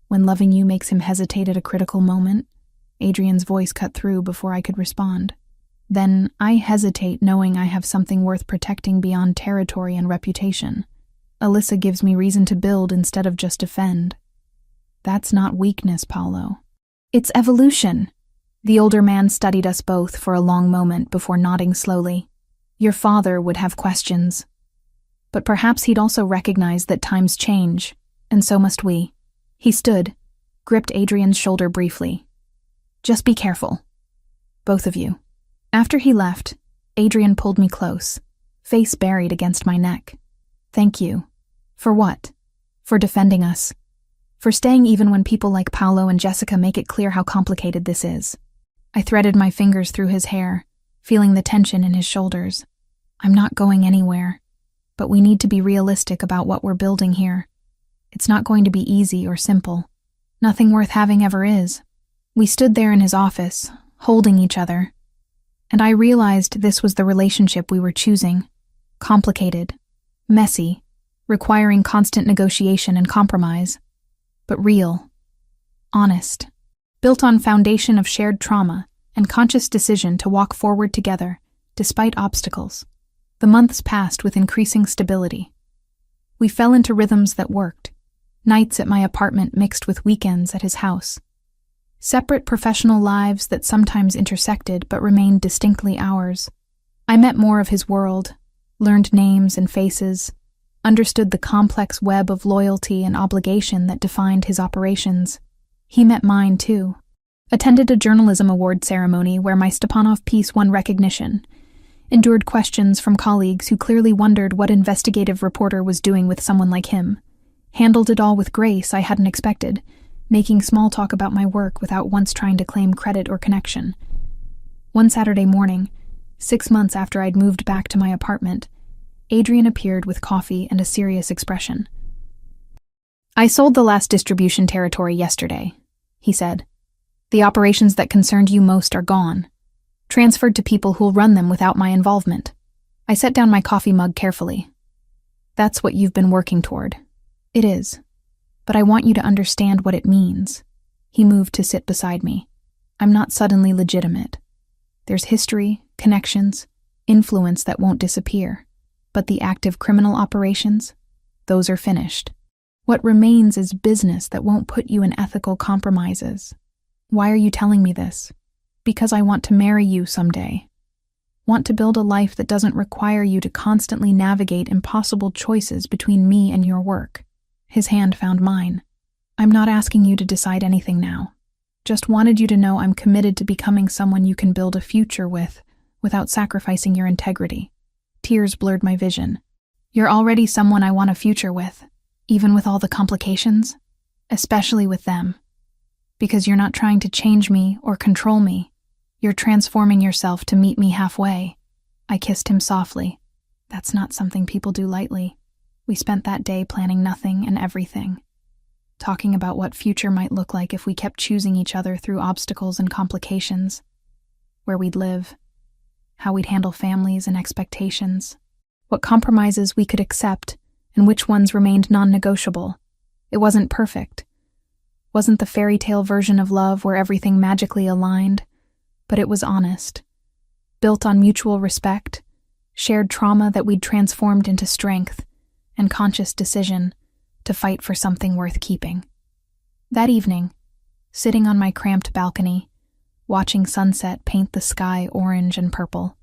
when loving you makes him hesitate at a critical moment," Adrian's voice cut through before I could respond. "Then I hesitate knowing I have something worth protecting beyond territory and reputation. Alyssa gives me reason to build instead of just defend." "That's not weakness, Paolo. It's evolution." The older man studied us both for a long moment before nodding slowly. "Your father would have questions. But perhaps he'd also recognize that times change, and so must we." He stood, gripped Adrian's shoulder briefly. "Just be careful. Both of you." After he left, Adrian pulled me close, face buried against my neck. "Thank you." "For what?" "For defending us. For staying even when people like Paolo and Jessica make it clear how complicated this is." I threaded my fingers through his hair, feeling the tension in his shoulders. "I'm not going anywhere, but we need to be realistic about what we're building here. It's not going to be easy or simple. Nothing worth having ever is." We stood there in his office, holding each other, and I realized this was the relationship we were choosing. Complicated, messy, requiring constant negotiation and compromise, but real, honest, built on foundation of shared trauma and conscious decision to walk forward together, despite obstacles. The months passed with increasing stability. We fell into rhythms that worked, nights at my apartment mixed with weekends at his house. Separate professional lives that sometimes intersected but remained distinctly ours. I met more of his world, learned names and faces, understood the complex web of loyalty and obligation that defined his operations. He met mine, too. Attended a journalism award ceremony where my Stepanov piece won recognition. Endured questions from colleagues who clearly wondered what investigative reporter was doing with someone like him. Handled it all with grace I hadn't expected, making small talk about my work without once trying to claim credit or connection. One Saturday morning, 6 months after I'd moved back to my apartment, Adrian appeared with coffee and a serious expression. "I sold the last distribution territory yesterday," he said. "The operations that concerned you most are gone. Transferred to people who'll run them without my involvement." I set down my coffee mug carefully. "That's what you've been working toward." "It is. But I want you to understand what it means." He moved to sit beside me. "I'm not suddenly legitimate. There's history, connections, influence that won't disappear. But the active criminal operations, those are finished. What remains is business that won't put you in ethical compromises." "Why are you telling me this?" "Because I want to marry you someday. Want to build a life that doesn't require you to constantly navigate impossible choices between me and your work." His hand found mine. "I'm not asking you to decide anything now. Just wanted you to know I'm committed to becoming someone you can build a future with, without sacrificing your integrity." Tears blurred my vision. "You're already someone I want a future with, even with all the complications, especially with them. Because you're not trying to change me or control me. You're transforming yourself to meet me halfway." I kissed him softly. That's not something people do lightly. We spent that day planning nothing and everything, talking about what future might look like if we kept choosing each other through obstacles and complications, where we'd live, how we'd handle families and expectations, what compromises we could accept and which ones remained non-negotiable. It wasn't perfect. Wasn't the fairy tale version of love where everything magically aligned, but it was honest, built on mutual respect, shared trauma that we'd transformed into strength, and conscious decision to fight for something worth keeping. That evening, sitting on my cramped balcony, watching sunset paint the sky orange and purple,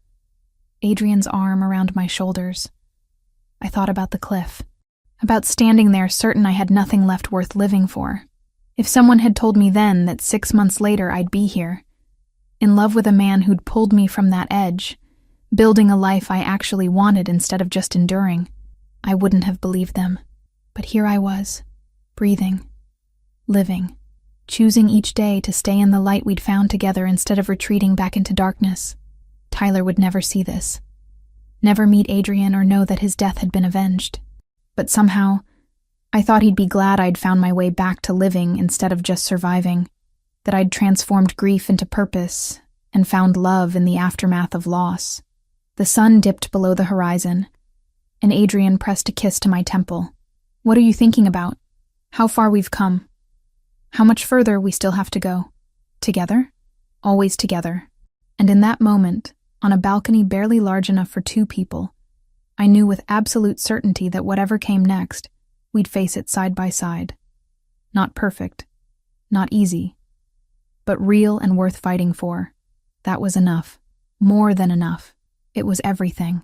Adrian's arm around my shoulders, I thought about the cliff, about standing there certain I had nothing left worth living for. If someone had told me then that 6 months later I'd be here, in love with a man who'd pulled me from that edge, building a life I actually wanted instead of just enduring, I wouldn't have believed them. But here I was, breathing, living, choosing each day to stay in the light we'd found together instead of retreating back into darkness. Tyler would never see this, never meet Adrian or know that his death had been avenged. But somehow, I thought he'd be glad I'd found my way back to living instead of just surviving, that I'd transformed grief into purpose and found love in the aftermath of loss. The sun dipped below the horizon, and Adrian pressed a kiss to my temple. What are you thinking about? How far we've come? How much further we still have to go? Together? Always together. And in that moment, on a balcony barely large enough for 2 people, I knew with absolute certainty that whatever came next, we'd face it side by side. Not perfect, not easy, but real and worth fighting for. That was enough. More than enough. It was everything.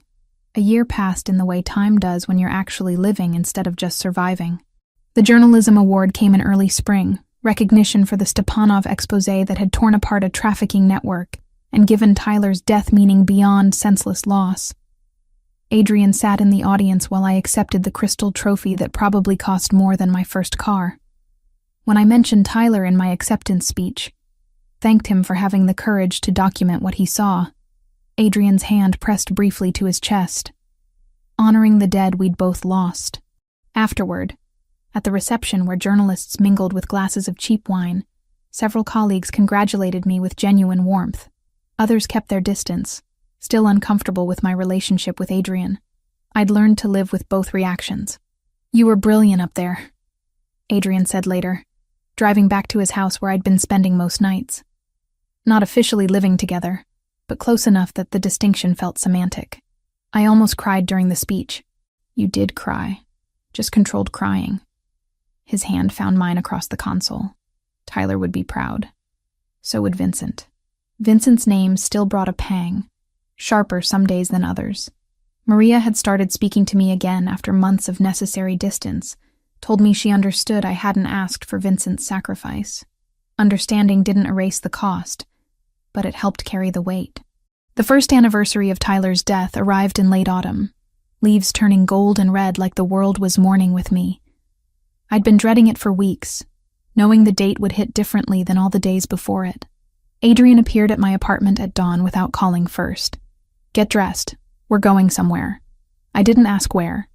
A year passed in the way time does when you're actually living instead of just surviving. The journalism award came in early spring, recognition for the Stepanov expose that had torn apart a trafficking network and given Tyler's death meaning beyond senseless loss. Adrian sat in the audience while I accepted the crystal trophy that probably cost more than my first car. When I mentioned Tyler in my acceptance speech, thanked him for having the courage to document what he saw, Adrian's hand pressed briefly to his chest, honoring the dead we'd both lost. Afterward, at the reception where journalists mingled with glasses of cheap wine, several colleagues congratulated me with genuine warmth. Others kept their distance, still uncomfortable with my relationship with Adrian. I'd learned to live with both reactions. "You were brilliant up there," Adrian said later, driving back to his house where I'd been spending most nights. Not officially living together, but close enough that the distinction felt semantic. I almost cried during the speech. "You did cry, just controlled crying." His hand found mine across the console. Tyler would be proud. So would Vincent. Vincent's name still brought a pang, sharper some days than others. Maria had started speaking to me again after months of necessary distance, told me she understood I hadn't asked for Vincent's sacrifice. Understanding didn't erase the cost, but it helped carry the weight. The first anniversary of Tyler's death arrived in late autumn, leaves turning gold and red like the world was mourning with me. I'd been dreading it for weeks, knowing the date would hit differently than all the days before it. Adrian appeared at my apartment at dawn without calling first. "Get dressed. We're going somewhere." I didn't ask where,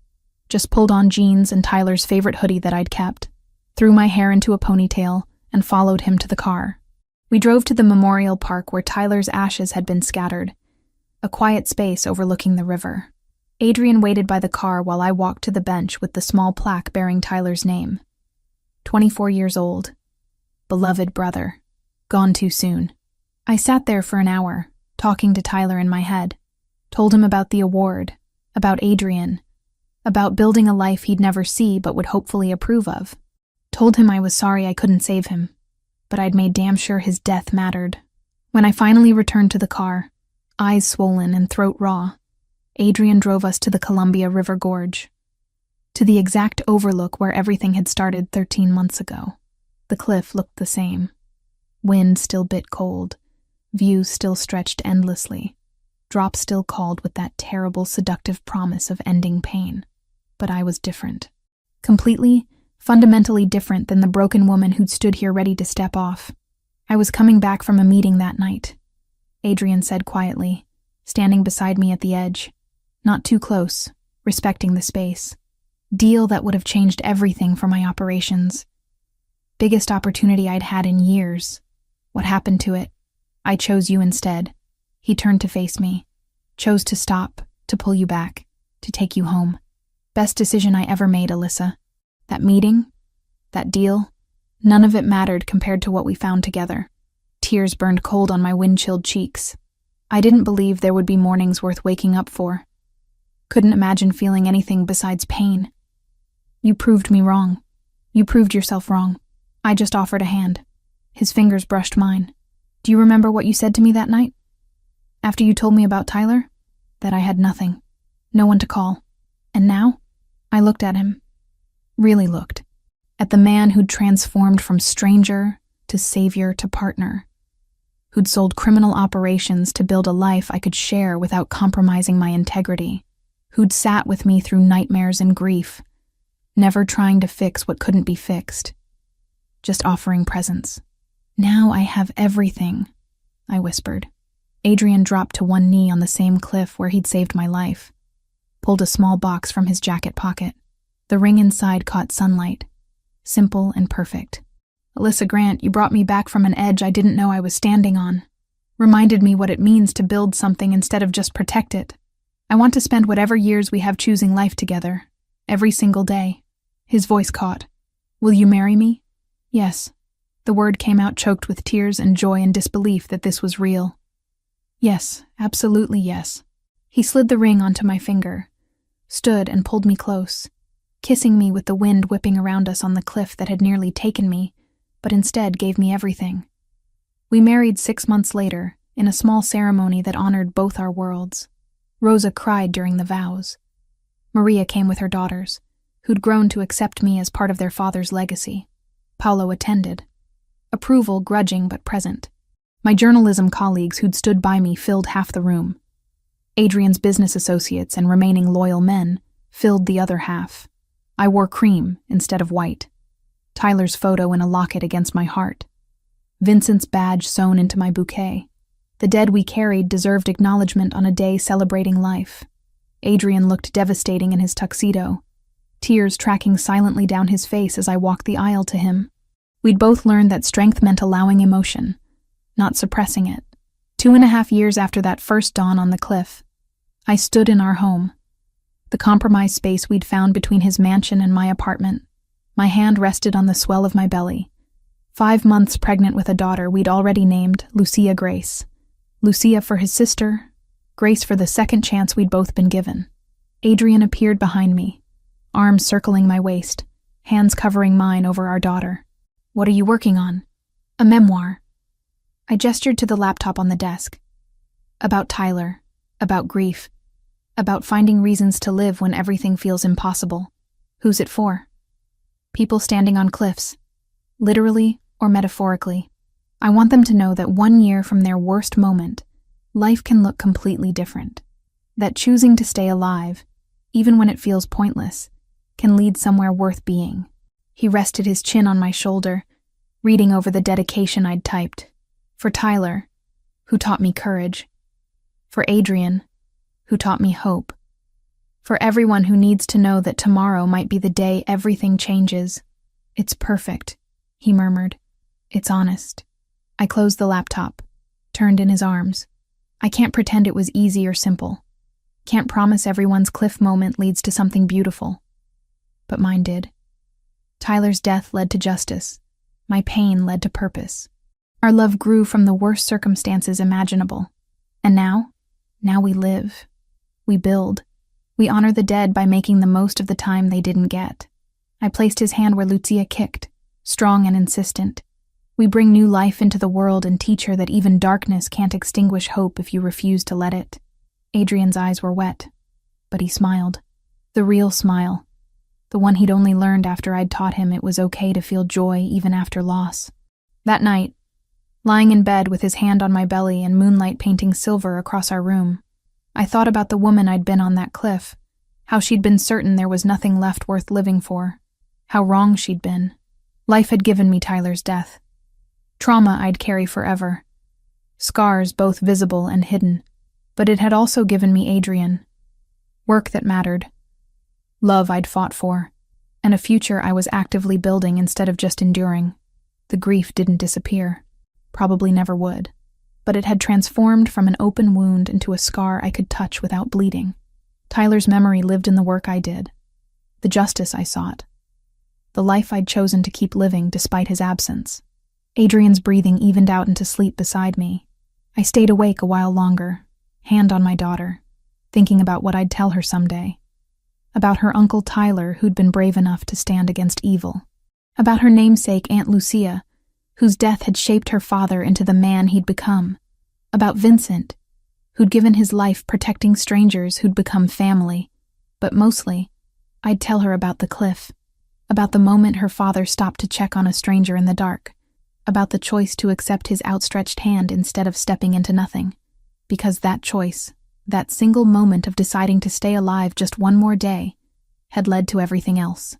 just pulled on jeans and Tyler's favorite hoodie that I'd kept, threw my hair into a ponytail, and followed him to the car. We drove to the memorial park where Tyler's ashes had been scattered, a quiet space overlooking the river. Adrian waited by the car while I walked to the bench with the small plaque bearing Tyler's name. 24 years old. Beloved brother. Gone too soon. I sat there for an hour, talking to Tyler in my head. Told him about the award, about Adrian, about building a life he'd never see but would hopefully approve of. Told him I was sorry I couldn't save him, but I'd made damn sure his death mattered. When I finally returned to the car, eyes swollen and throat raw, Adrian drove us to the Columbia River Gorge, to the exact overlook where everything had started 13 months ago. The cliff looked the same. Wind still bit cold, view still stretched endlessly, drop still called with that terrible, seductive promise of ending pain. But I was different. Completely, fundamentally different than the broken woman who'd stood here ready to step off. I was coming back from a meeting that night, Adrian said quietly, standing beside me at the edge. Not too close, respecting the space. Deal that would have changed everything for my operations. Biggest opportunity I'd had in years. What happened to it? I chose you instead. He turned to face me. Chose to stop, to pull you back, to take you home. Best decision I ever made, Alyssa. That meeting, that deal, none of it mattered compared to what we found together. Tears burned cold on my wind-chilled cheeks. I didn't believe there would be mornings worth waking up for. Couldn't imagine feeling anything besides pain. You proved me wrong. You proved yourself wrong. I just offered a hand. His fingers brushed mine. Do you remember what you said to me that night? After you told me about Tyler? That I had nothing. No one to call. And now? I looked at him. Really looked. At the man who'd transformed from stranger to savior to partner. Who'd sold criminal operations to build a life I could share without compromising my integrity. Who'd sat with me through nightmares and grief, never trying to fix what couldn't be fixed. Just offering presence. Now I have everything, I whispered. Adrian dropped to one knee on the same cliff where he'd saved my life. Pulled a small box from his jacket pocket. The ring inside caught sunlight. Simple and perfect. Alyssa Grant, you brought me back from an edge I didn't know I was standing on. Reminded me what it means to build something instead of just protect it. I want to spend whatever years we have choosing life together. Every single day. His voice caught. Will you marry me? Yes. The word came out choked with tears and joy and disbelief that this was real. Yes, absolutely yes. He slid the ring onto my finger, stood and pulled me close, kissing me with the wind whipping around us on the cliff that had nearly taken me, but instead gave me everything. We married 6 months later, in a small ceremony that honored both our worlds. Rosa cried during the vows. Maria came with her daughters, who'd grown to accept me as part of their father's legacy. Paolo attended. Approval grudging but present. My journalism colleagues who'd stood by me filled half the room. Adrian's business associates and remaining loyal men filled the other half. I wore cream instead of white. Tyler's photo in a locket against my heart. Vincent's badge sewn into my bouquet. The dead we carried deserved acknowledgement on a day celebrating life. Adrian looked devastating in his tuxedo, tears tracking silently down his face as I walked the aisle to him. We'd both learned that strength meant allowing emotion, not suppressing it. 2.5 years after that first dawn on the cliff, I stood in our home, the compromised space we'd found between his mansion and my apartment. My hand rested on the swell of my belly. 5 months pregnant with a daughter we'd already named Lucia Grace. Lucia for his sister, Grace for the second chance we'd both been given. Adrian appeared behind me, arms circling my waist, hands covering mine over our daughter. What are you working on? A memoir. I gestured to the laptop on the desk. About Tyler, about grief, about finding reasons to live when everything feels impossible. Who's it for? People standing on cliffs, literally or metaphorically. I want them to know that 1 year from their worst moment, life can look completely different. That choosing to stay alive, even when it feels pointless, can lead somewhere worth being. He rested his chin on my shoulder, reading over the dedication I'd typed. For Tyler, who taught me courage. For Adrian, who taught me hope. For everyone who needs to know that tomorrow might be the day everything changes. It's perfect, he murmured. It's honest. I closed the laptop, turned in his arms. I can't pretend it was easy or simple. Can't promise everyone's cliff moment leads to something beautiful. But mine did. Tyler's death led to justice. My pain led to purpose. Our love grew from the worst circumstances imaginable. And now we live. We build. We honor the dead by making the most of the time they didn't get. I placed his hand where Lucia kicked, strong and insistent. We bring new life into the world and teach her that even darkness can't extinguish hope if you refuse to let it. Adrian's eyes were wet, but he smiled. The real smile. The one he'd only learned after I'd taught him it was okay to feel joy even after loss. That night, lying in bed with his hand on my belly and moonlight painting silver across our room, I thought about the woman I'd been on that cliff, how she'd been certain there was nothing left worth living for, how wrong she'd been. Life had given me Tyler's death. Trauma I'd carry forever. Scars both visible and hidden. But it had also given me Adrian. Work that mattered. Love I'd fought for. And a future I was actively building instead of just enduring. The grief didn't disappear. Probably never would. But it had transformed from an open wound into a scar I could touch without bleeding. Tyler's memory lived in the work I did. The justice I sought. The life I'd chosen to keep living despite his absence. Adrian's breathing evened out into sleep beside me. I stayed awake a while longer, hand on my daughter, thinking about what I'd tell her someday. About her Uncle Tyler, who'd been brave enough to stand against evil. About her namesake, Aunt Lucia, whose death had shaped her father into the man he'd become. About Vincent, who'd given his life protecting strangers who'd become family. But mostly, I'd tell her about the cliff, about the moment her father stopped to check on a stranger in the dark, about the choice to accept his outstretched hand instead of stepping into nothing. Because that choice, that single moment of deciding to stay alive just one more day, had led to everything else.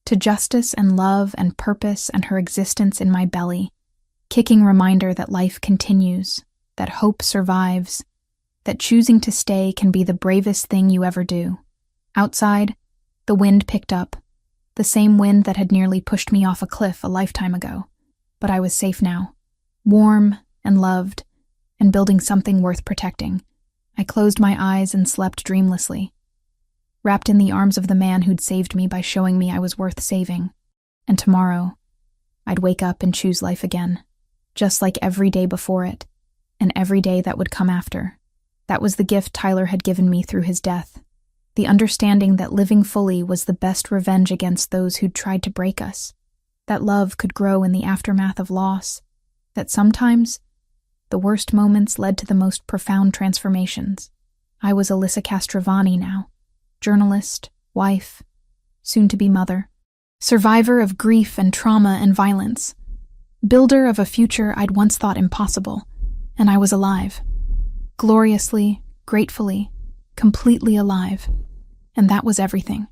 To justice and love and purpose and her existence in my belly, kicking reminder that life continues, that hope survives, that choosing to stay can be the bravest thing you ever do. Outside, the wind picked up, the same wind that had nearly pushed me off a cliff a lifetime ago. But I was safe now, warm and loved, and building something worth protecting. I closed my eyes and slept dreamlessly, wrapped in the arms of the man who'd saved me by showing me I was worth saving. And tomorrow, I'd wake up and choose life again, just like every day before it, and every day that would come after. That was the gift Tyler had given me through his death, the understanding that living fully was the best revenge against those who'd tried to break us, that love could grow in the aftermath of loss, that sometimes the worst moments led to the most profound transformations. I was Alyssa Castrovani now, journalist, wife, soon-to-be mother, survivor of grief and trauma and violence, builder of a future I'd once thought impossible, and I was alive. Gloriously, gratefully, completely alive. And that was everything.